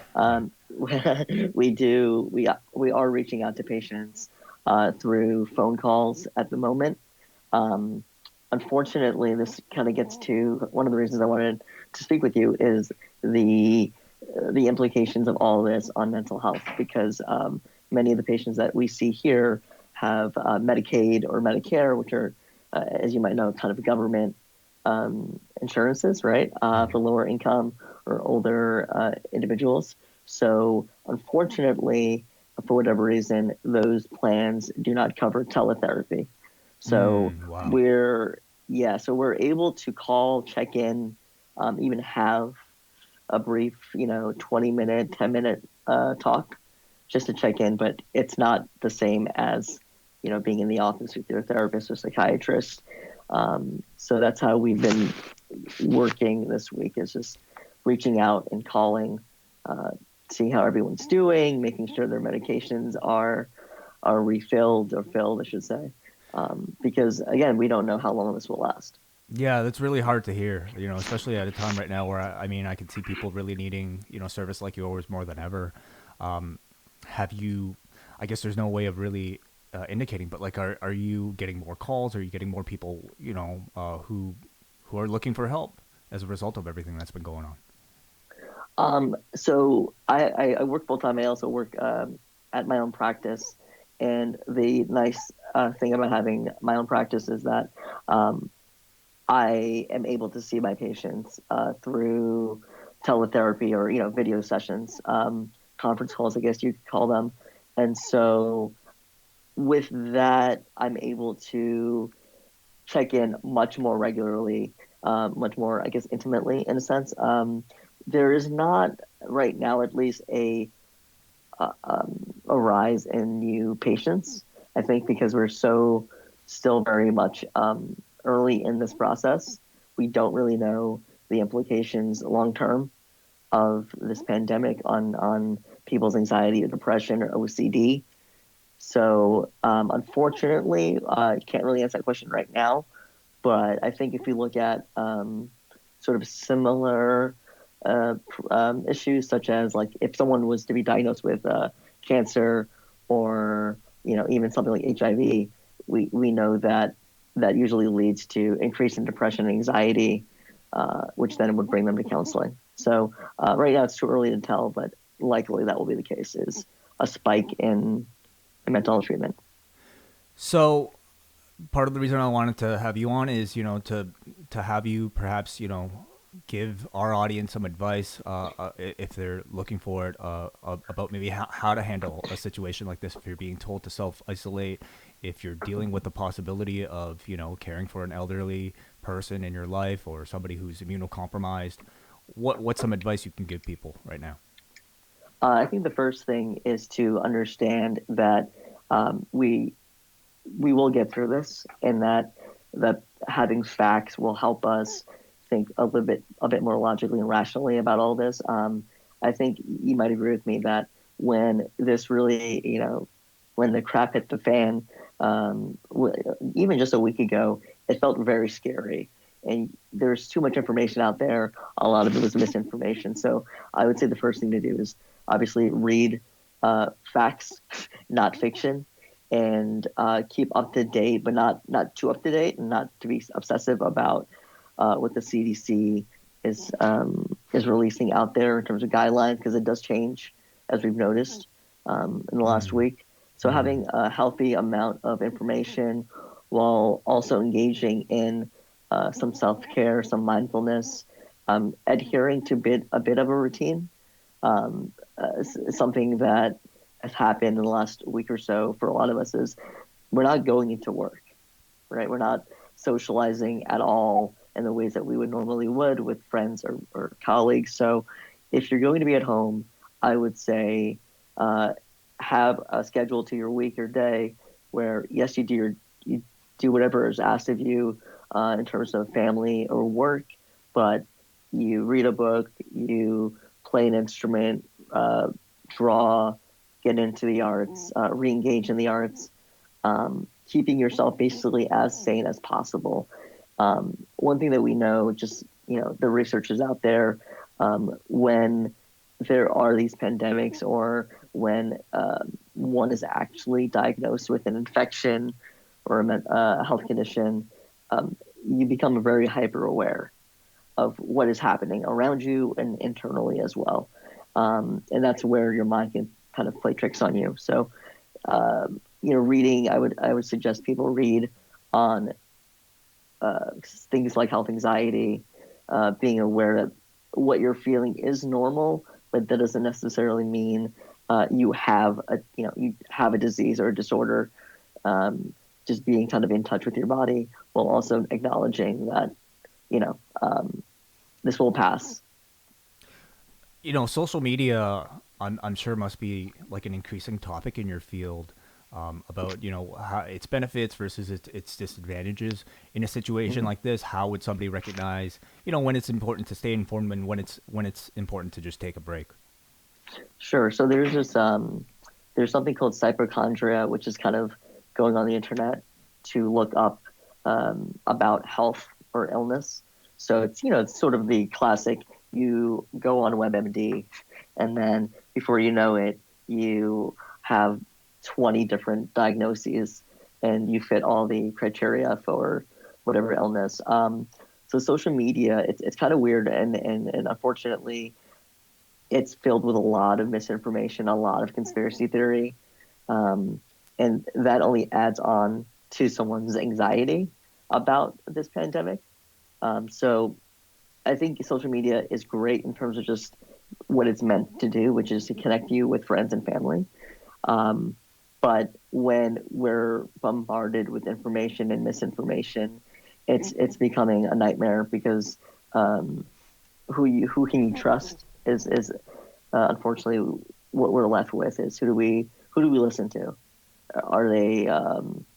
are reaching out to patients through phone calls at the moment. Unfortunately, this kind of gets to one of the reasons I wanted to speak with you is the implications of all of this on mental health, because many of the patients that we see here have Medicaid or Medicare, which are, as you might know, kind of government insurances, right, for lower income or older individuals. So unfortunately, for whatever reason, those plans do not cover teletherapy. So wow. we're able to call, check in, even have a brief, 20-minute, 10-minute talk just to check in, but it's not the same as, being in the office with your therapist or psychiatrist. So that's how we've been working this week, is just reaching out and calling, seeing how everyone's doing, making sure their medications are refilled or filled, I should say. Because again, we don't know how long this will last. Yeah, that's really hard to hear, especially at a time right now where I can see people really needing, service like yours more than ever. I guess there's no way of really indicating, but like, are you getting more calls? Are you getting more people, who are looking for help as a result of everything that's been going on? So I work full time. I also work at my own practice. And the nice thing about having my own practice is that I am able to see my patients through teletherapy or video sessions, conference calls, I guess you could call them. And so with that, I'm able to check in much more regularly, much more, I guess, intimately in a sense. There is not right now, at least, a rise in new patients. I think because we're so still very much early in this process, we don't really know the implications long term of this pandemic on people's anxiety or depression or OCD. So unfortunately, I can't really answer that question right now. But I think if you look at sort of similar issues, such as like if someone was to be diagnosed with cancer or even something like HIV, we know that usually leads to increase in depression and anxiety, which then would bring them to counseling. So right now it's too early to tell, but likely that will be the case, is a spike in mental health treatment. So part of the reason I wanted to have you on is, to have you perhaps, give our audience some advice if they're looking for it about maybe how to handle a situation like this. If you're being told to self-isolate, if you're dealing with the possibility of, caring for an elderly person in your life or somebody who's immunocompromised, what's some advice you can give people right now? I think the first thing is to understand that we will get through this, and that having facts will help us think a bit more logically and rationally about all this. I think you might agree with me that when this really, when the crap hit the fan, even just a week ago, it felt very scary. And there's too much information out there. A lot of it was misinformation. So I would say the first thing to do is obviously read facts, not fiction, and keep up to date, but not too up to date, and not to be obsessive about what the CDC is releasing out there in terms of guidelines, because it does change, as we've noticed in the last week. So having a healthy amount of information while also engaging in some self-care, some mindfulness, adhering to a bit of a routine, something that has happened in the last week or so for a lot of us is we're not going into work, right? We're not socializing at all in the ways that we would normally would with friends or colleagues. So if you're going to be at home, I would say have a schedule to your week or day where, yes, you do whatever is asked of you in terms of family or work, but you read a book, you play an instrument, draw, get into the arts, re-engage in the arts, keeping yourself basically as sane as possible. One thing that we know, just, the research is out there, when there are these pandemics or when one is actually diagnosed with an infection or a health condition, you become very hyper aware of what is happening around you and internally as well. And that's where your mind can kind of play tricks on you. So, reading, I would suggest people read on things like health anxiety, being aware that what you're feeling is normal, but that doesn't necessarily mean you have a disease or a disorder. Just being kind of in touch with your body while also acknowledging that, this will pass. Social media, I'm sure must be like an increasing topic in your field, about, how its benefits versus its disadvantages. In a situation like this, how would somebody recognize, when it's important to stay informed and when it's important to just take a break? Sure. So there's there's something called hypochondria, which is kind of going on the internet to look up about health or illness. So it's sort of the classic, you go on WebMD and then before you know it, you have 20 different diagnoses and you fit all the criteria for whatever illness. So social media, it's kind of weird and unfortunately it's filled with a lot of misinformation, a lot of conspiracy theory. And that only adds on to someone's anxiety about this pandemic. So I think social media is great in terms of just what it's meant to do, which is to connect you with friends and family. But when we're bombarded with information and misinformation, it's becoming a nightmare because who can you trust is unfortunately what we're left with is who do we listen to? Are they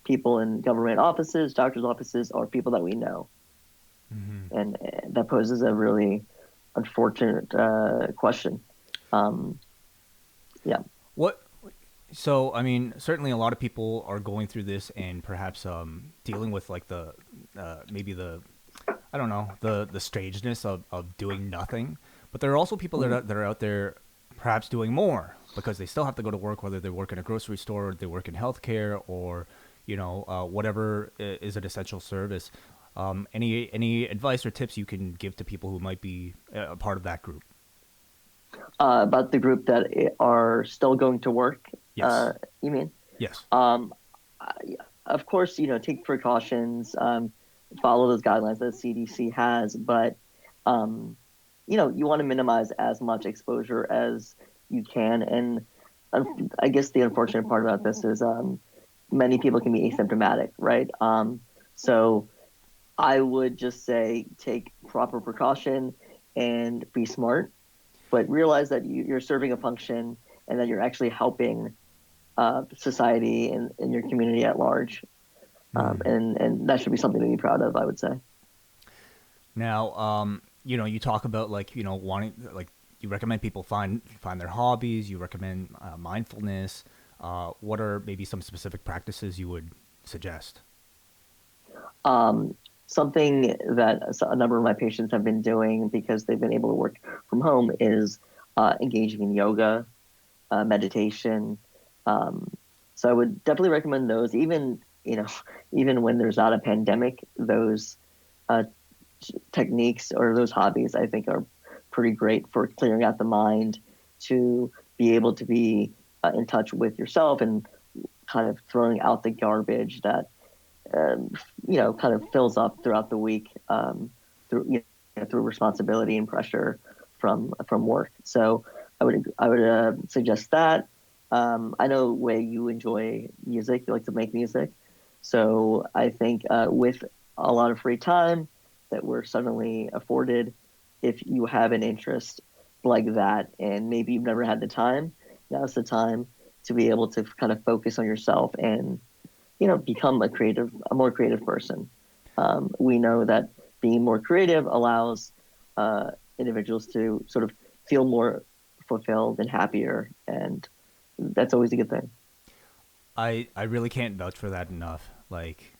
people in government offices, doctors' offices, or people that we know? Mm-hmm. And that poses a really unfortunate question. Yeah. So, I mean, certainly a lot of people are going through this and perhaps dealing with like maybe the strangeness of doing nothing. But there are also people that are out there perhaps doing more because they still have to go to work, whether they work in a grocery store or they work in healthcare or, whatever is an essential service. Any advice or tips you can give to people who might be a part of that group? About the group that are still going to work, yes. You mean? Yes. Of course, take precautions, follow those guidelines that the CDC has, but you want to minimize as much exposure as you can. And I guess the unfortunate part about this is many people can be asymptomatic, right? So I would just say take proper precaution and be smart, but realize that you're serving a function and that you're actually helping society and your community at large. And that should be something to be proud of, I would say. Now, you talk about wanting you recommend people find their hobbies. You recommend mindfulness. What are maybe some specific practices you would suggest? Something that a number of my patients have been doing because they've been able to work from home is engaging in yoga, meditation. So I would definitely recommend those. Even even when there's not a pandemic, those techniques or those hobbies I think are pretty great for clearing out the mind, to be able to be in touch with yourself and kind of throwing out the garbage that kind of fills up throughout the week through responsibility and pressure from work. So I would suggest that. I know, Wei, you enjoy music. You like to make music. So I think with a lot of free time that we're suddenly afforded, if you have an interest like that and maybe you've never had the time, now's the time to be able to kind of focus on yourself and become a more creative person. We know that being more creative allows individuals to sort of feel more fulfilled and happier, and that's always a good thing. I really can't vouch for that enough. Like,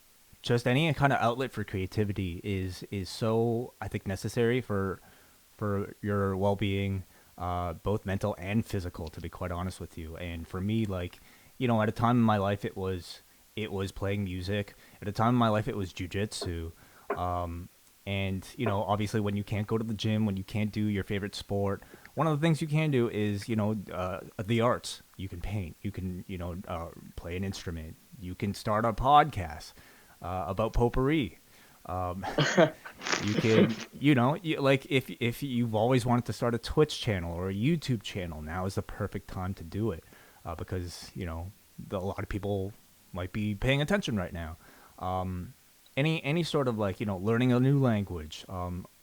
just any kind of outlet for creativity is so, I think, necessary for your well-being, both mental and physical, to be quite honest with you. And for me, like, at a time in my life, it was playing music. At a time in my life, it was jujitsu. And obviously, when you can't go to the gym, when you can't do your favorite sport, one of the things you can do is the arts. You can paint. You can play an instrument. You can start a podcast about potpourri. You can like if you've always wanted to start a Twitch channel or a YouTube channel, now is the perfect time to do it, because a lot of people might be paying attention right now. Any sort of learning a new language,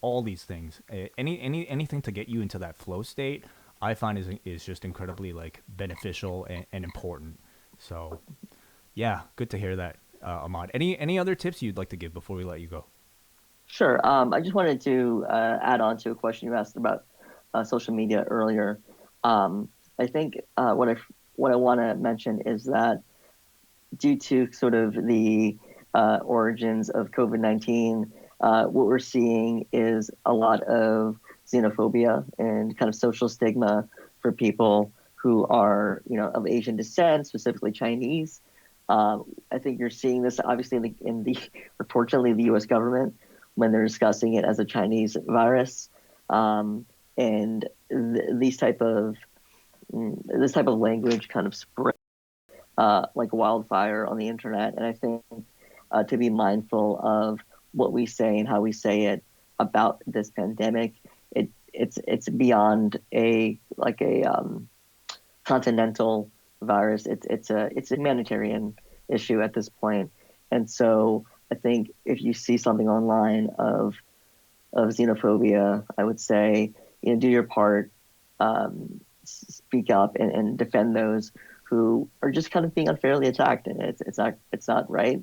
all these things, anything to get you into that flow state, I find is just incredibly beneficial and important. So yeah, good to hear that, Ahmad. Any other tips you'd like to give before we let you go? Sure. I just wanted to add on to a question you asked about social media earlier. I think what I want to mention is that due to sort of the origins of COVID-19, what we're seeing is a lot of xenophobia and kind of social stigma for people who are, of Asian descent, specifically Chinese. I think you're seeing this obviously unfortunately, the U.S. government, when they're discussing it as a Chinese virus, and this type of language kind of spread like wildfire on the internet. And I think to be mindful of what we say and how we say it about this pandemic, it's beyond a continental virus. It's a humanitarian issue at this point. And so I think if you see something online of xenophobia, I would say do your part, speak up and defend those who are just kind of being unfairly attacked, and it's not right,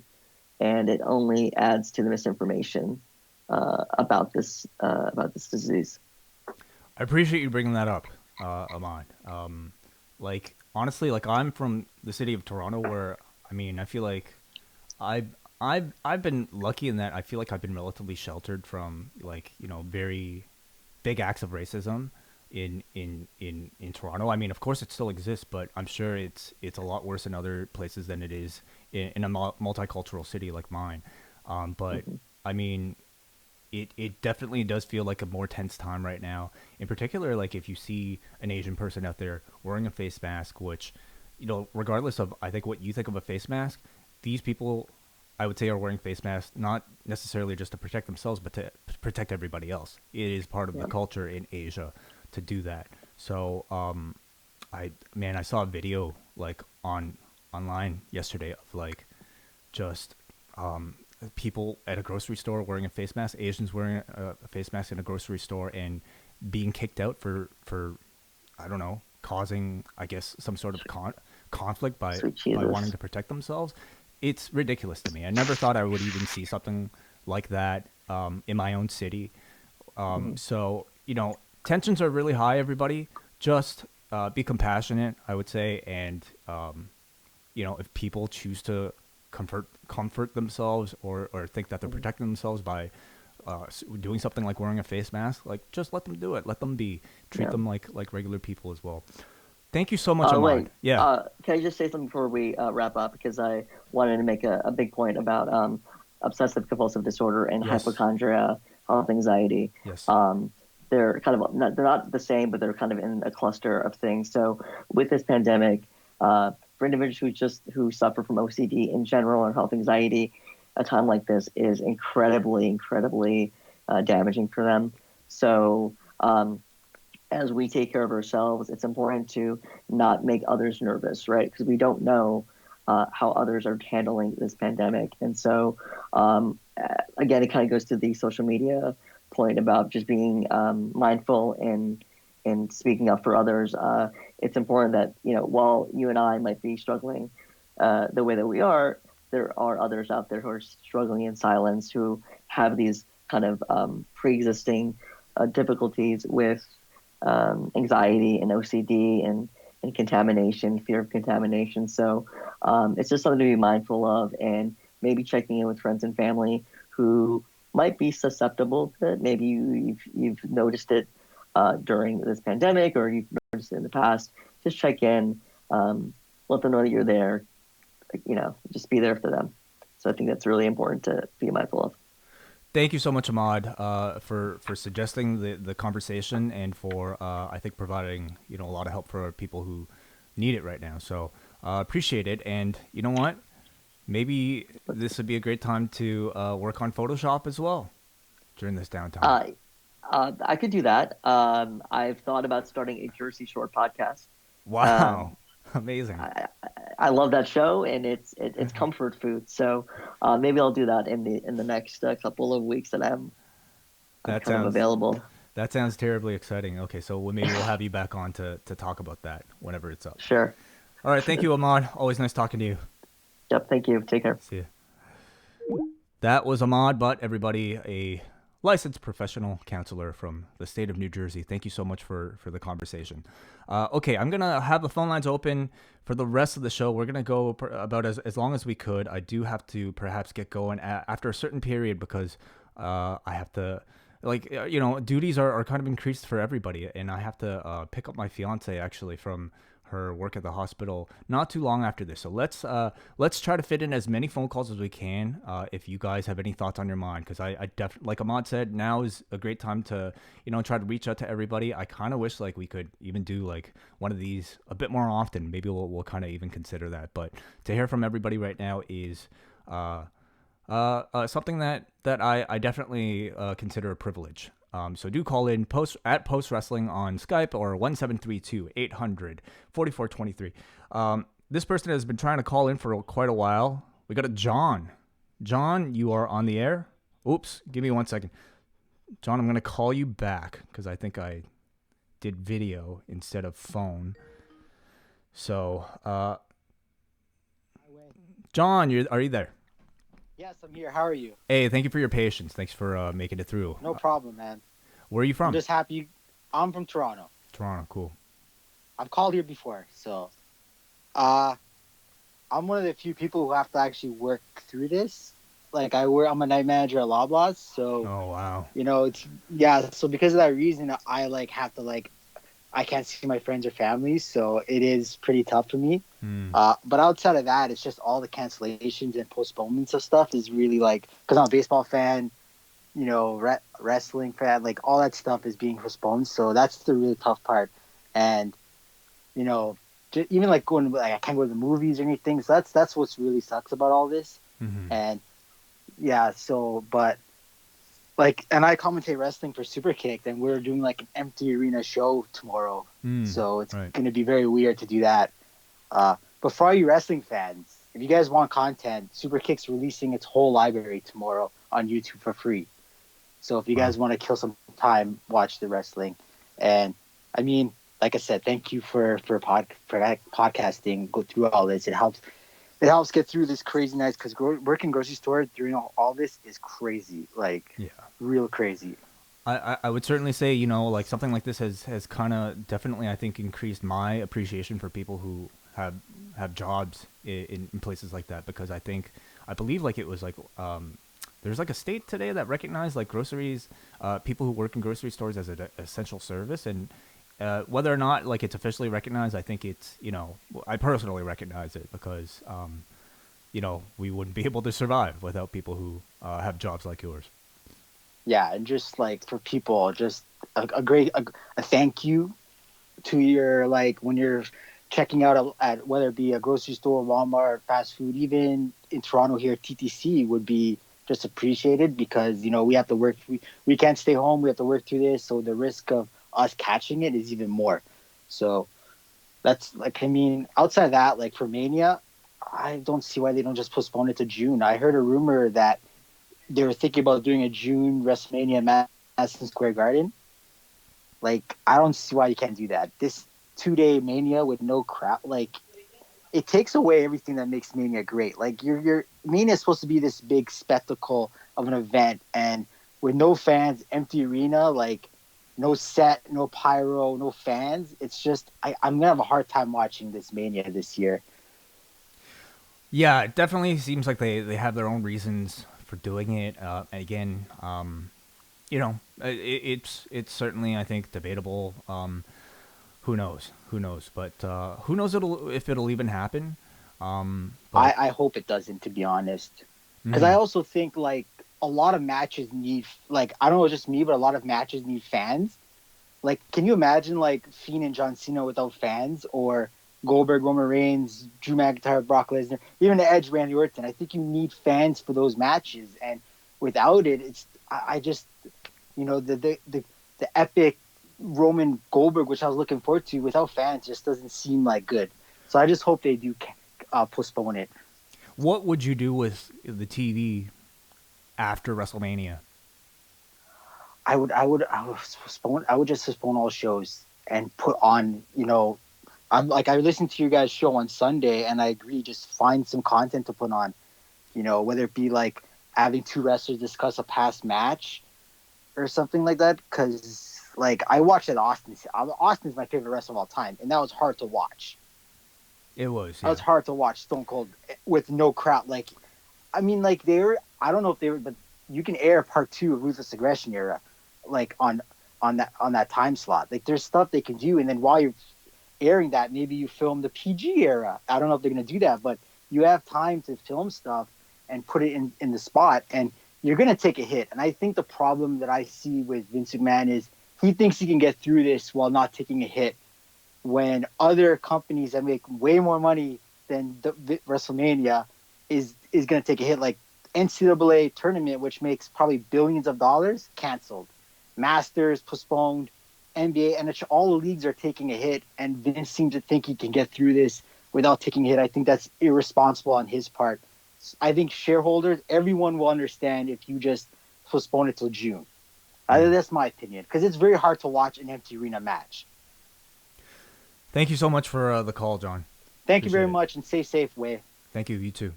and it only adds to the misinformation about this disease. I appreciate you bringing that up, Ahmad. Honestly, I'm from the city of Toronto, where I feel like I've been lucky in that I feel like I've been relatively sheltered from very big acts of racism in Toronto. Of course it still exists, but I'm sure it's a lot worse in other places than it is in a multicultural city like mine. But it definitely does feel like a more tense time right now. In particular, if you see an Asian person out there wearing a face mask, which, regardless of, I think, what you think of a face mask, these people, I would say, are wearing face masks not necessarily just to protect themselves, but to protect everybody else. It is part of the culture in Asia to do that. So, I saw a video online yesterday of just people at a grocery store wearing a face mask, Asians wearing a face mask in a grocery store, and being kicked out for I don't know, causing, I guess, some sort of conflict by wanting to protect themselves. It's ridiculous to me. I never thought I would even see something like that in my own city. So, tensions are really high, everybody. Just be compassionate, I would say. And, if people choose to comfort themselves or think that they're protecting themselves by doing something like wearing a face mask, like just let them do it. Let them be. Treat them like regular people as well. Thank you so much, Ahmad. Wait, yeah. can I just say something before we wrap up? Because I wanted to make a big point about obsessive compulsive disorder and hypochondria, health anxiety. Yes. They're kind of they're not the same, but they're kind of in a cluster of things. So with this pandemic, for individuals who suffer from OCD in general or health anxiety, a time like this is incredibly damaging for them. So as we take care of ourselves, it's important to not make others nervous, right? Because we don't know how others are handling this pandemic. And so, again, it kind of goes to the social media point about just being mindful and speaking up for others. It's important that, while you and I might be struggling the way that we are, there are others out there who are struggling in silence, who have these kind of pre-existing difficulties with anxiety and OCD and contamination, fear of contamination. So it's just something to be mindful of, and maybe checking in with friends and family who might be susceptible to it. Maybe you've noticed it during this pandemic, or you've noticed it in the past. Just check in, let them know that you're there, just be there for them. So I think that's really important to be mindful of. Thank you so much, Ahmad, for suggesting the conversation and for, I think, providing, a lot of help for people who need it right now. So appreciate it. And you know what? Maybe this would be a great time to work on Photoshop as well during this downtime. I could do that. I've thought about starting a Jersey Shore podcast. Wow. Amazing. I love that show, and it's comfort food. So maybe I'll do that in the next couple of weeks that I'm available. That sounds terribly exciting. Okay, so maybe we'll have you back on to talk about that whenever it's up. Sure. All right. Thank you, Ahmad. Always nice talking to you. Yep. Thank you. Take care. See you. That was Ahmad Butt, everybody, a licensed professional counselor from the state of New Jersey. Thank you so much for the conversation. Okay, I'm going to have the phone lines open for the rest of the show. We're going to go about as long as we could. I do have to perhaps get going after a certain period because I have to, duties are kind of increased for everybody. And I have to pick up my fiance actually from her work at the hospital not too long after this. So let's try to fit in as many phone calls as we can. If you guys have any thoughts on your mind, because I definitely, like Ahmad said, now is a great time to try to reach out to everybody. I kind of wish we could even do one of these a bit more often. Maybe we'll kind of even consider that. But to hear from everybody right now is something that I definitely consider a privilege. So do call in Post Wrestling on Skype or 1-732-800-4423. This person has been trying to call in for quite a while. We got a John. John, you are on the air. Oops, give me 1 second. John, I'm going to call you back because I think I did video instead of phone. So, John, are you there? Yes, I'm here. How are you? Hey, thank you for your patience. Thanks for making it through. No problem, man. Where are you from? I'm just happy. I'm from Toronto. Toronto, cool. I've called here before, so I'm one of the few people who have to actually work through this. I'm a night manager at Loblaws, so oh wow. So because of that reason, I have to I can't see my friends or family, so it is pretty tough for me. But outside of that, it's just all the cancellations and postponements of stuff is really because I'm a baseball fan, wrestling fan, all that stuff is being postponed. So that's the really tough part. And, even going, I can't go to the movies or anything. So that's what's really sucks about all this. Mm-hmm. And yeah, and I commentate wrestling for Superkick, and we're doing an empty arena show tomorrow. So it's going to be very weird to do that. But for all you wrestling fans, if you guys want content, Superkick's releasing its whole library tomorrow on YouTube for free. So if you guys want to kill some time, watch the wrestling. And I mean, like I said, thank you for podcasting, go through all this. It helps get through this crazy night because working grocery store during all this is crazy, real crazy. I would certainly say, you know, like something like this has kind of definitely, I think, increased my appreciation for people who have jobs in places like that, because I believe like it was like there's like a state today that recognized like groceries, people who work in grocery stores as an essential service, and whether or not like it's officially recognized, I think it's, you know, I personally recognize it because you know, we wouldn't be able to survive without people who have jobs like yours. Yeah, and just like for people, just a thank you to your, like, when you're checking out at whether it be a grocery store, Walmart, fast food, even in Toronto here, TTC would be just appreciated, because, you know, we have to work, we can't stay home, we have to work through this, so the risk of us catching it is even more. So that's like, I mean, outside of that, like for Mania, I don't see why they don't just postpone it to June. I heard a rumor that they were thinking about doing a June WrestleMania at Madison Square Garden. Like, I don't see why you can't do that. This 2-day Mania with no crowd, like, it takes away everything that makes Mania great. Like, your Mania is supposed to be this big spectacle of an event, and with no fans, empty arena, like, no set, no pyro, no fans, it's just, I'm gonna have a hard time watching this Mania this year. Yeah, it definitely seems like they have their own reasons for doing it. And again, you know, it's certainly, I think, debatable. Who knows? But who knows if it'll even happen? I hope it doesn't, to be honest, because I also think like a lot of matches need, like, I don't know, just me, but a lot of matches need fans. Like, can you imagine like Fiend and John Cena without fans, or Goldberg, Roman Reigns, Drew McIntyre, Brock Lesnar, even the Edge, Randy Orton? I think you need fans for those matches, and without it, it's, I just, you know, the epic Roman Goldberg, which I was looking forward to, without fans just doesn't seem like good. So I just hope they do postpone it. What would you do with the TV after WrestleMania? I would just postpone all shows and put on, you know, I listened to you guys' show on Sunday, and I agree, just find some content to put on, you know, whether it be like having two wrestlers discuss a past match or something like that. Because, like, I watched at Austin's my favorite wrestler of all time, and that was hard to watch. It was. Yeah. That was hard to watch, Stone Cold with no crowd. Like, I mean, like, I don't know if they were, but you can air part 2 of Ruthless Aggression Era, like on that time slot. Like, there's stuff they can do, and then while you're airing that, maybe you film the PG era. I don't know if they're going to do that, but you have time to film stuff and put it in the spot, and you're going to take a hit. And I think the problem that I see with Vince McMahon is he thinks he can get through this while not taking a hit, when other companies that make way more money than the WrestleMania is going to take a hit. Like NCAA tournament, which makes probably billions of dollars, canceled. Masters postponed. NBA, NHL, all the leagues are taking a hit, and Vince seems to think he can get through this without taking a hit. I think that's irresponsible on his part. I think shareholders, everyone will understand if you just postpone it till June. That's my opinion, because it's very hard to watch an empty arena match. Thank you so much for the call, John. Thank you very much, and stay safe, Wai. Thank you. You too.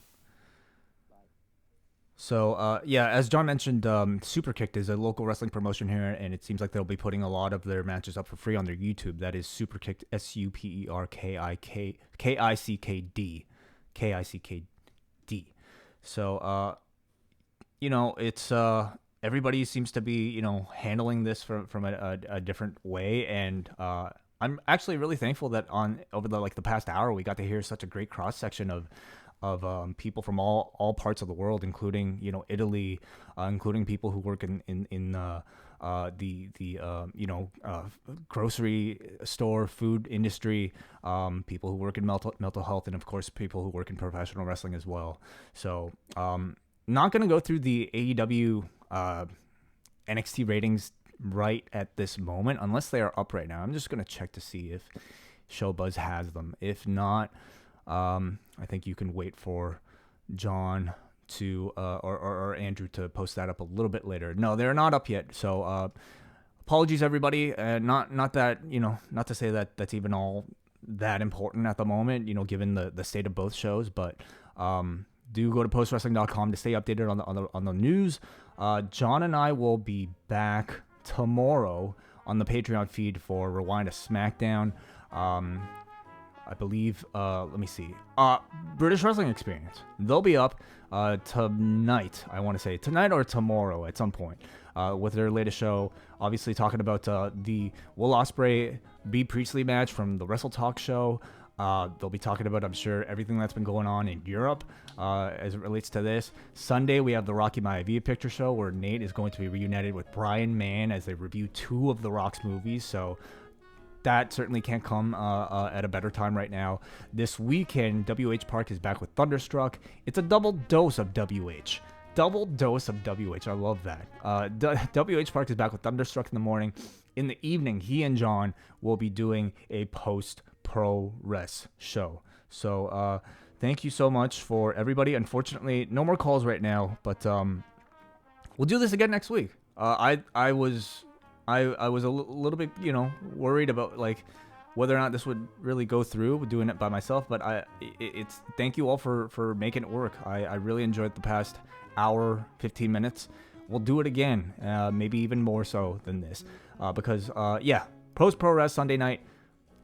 So, yeah, as John mentioned, Superkicked is a local wrestling promotion here, and it seems like they'll be putting a lot of their matches up for free on their YouTube. That is Superkicked, SUPERKICKD. So, you know, it's everybody seems to be, you know, handling this from a different way, and I'm actually really thankful that over the past hour we got to hear such a great cross section of people from all parts of the world, including, you know, Italy, including people who work in the grocery store, food industry, people who work in mental health, and of course people who work in professional wrestling as well. So not going to go through the AEW NXT ratings right at this moment unless they are up right now. I'm just going to check to see if Showbuzz has them. If not, I think you can wait for John to or Andrew to post that up a little bit later. No, they're not up yet. So apologies, everybody. Not that, you know, not to say that that's even all that important at the moment, you know, given the state of both shows. But do go to postwrestling.com to stay updated on the news. John and I will be back tomorrow on the Patreon feed for Rewind a SmackDown. I believe, let me see, British Wrestling Experience. They'll be up tonight, I want to say, tonight or tomorrow at some point, with their latest show, obviously talking about the Will Ospreay B. Priestley match from the Wrestle Talk show. They'll be talking about, I'm sure, everything that's been going on in Europe as it relates to this. Sunday, we have the Rocky Maivia Picture Show, where Nate is going to be reunited with Brian Mann as they review 2 of The Rock's movies, so that certainly can't come at a better time right now. This weekend, WH Park is back with Thunderstruck. It's a double dose of WH. Double dose of WH. I love that. WH Park is back with Thunderstruck in the morning. In the evening, he and John will be doing a post-pro res show. So thank you so much for everybody. Unfortunately, no more calls right now, but we'll do this again next week. I was a little bit, worried about like whether or not this would really go through doing it by myself, but it's thank you all for making it work. I really enjoyed the past hour, 15 minutes. We'll do it again, maybe even more so than this, because post pro res Sunday night,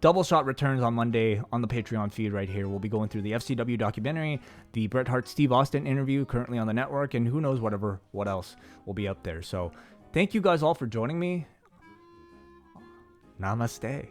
Double Shot returns on Monday on the Patreon feed right here. We'll be going through the FCW documentary, the Bret Hart Steve Austin interview currently on the network, and who knows what else will be up there. So thank you guys all for joining me. Namaste.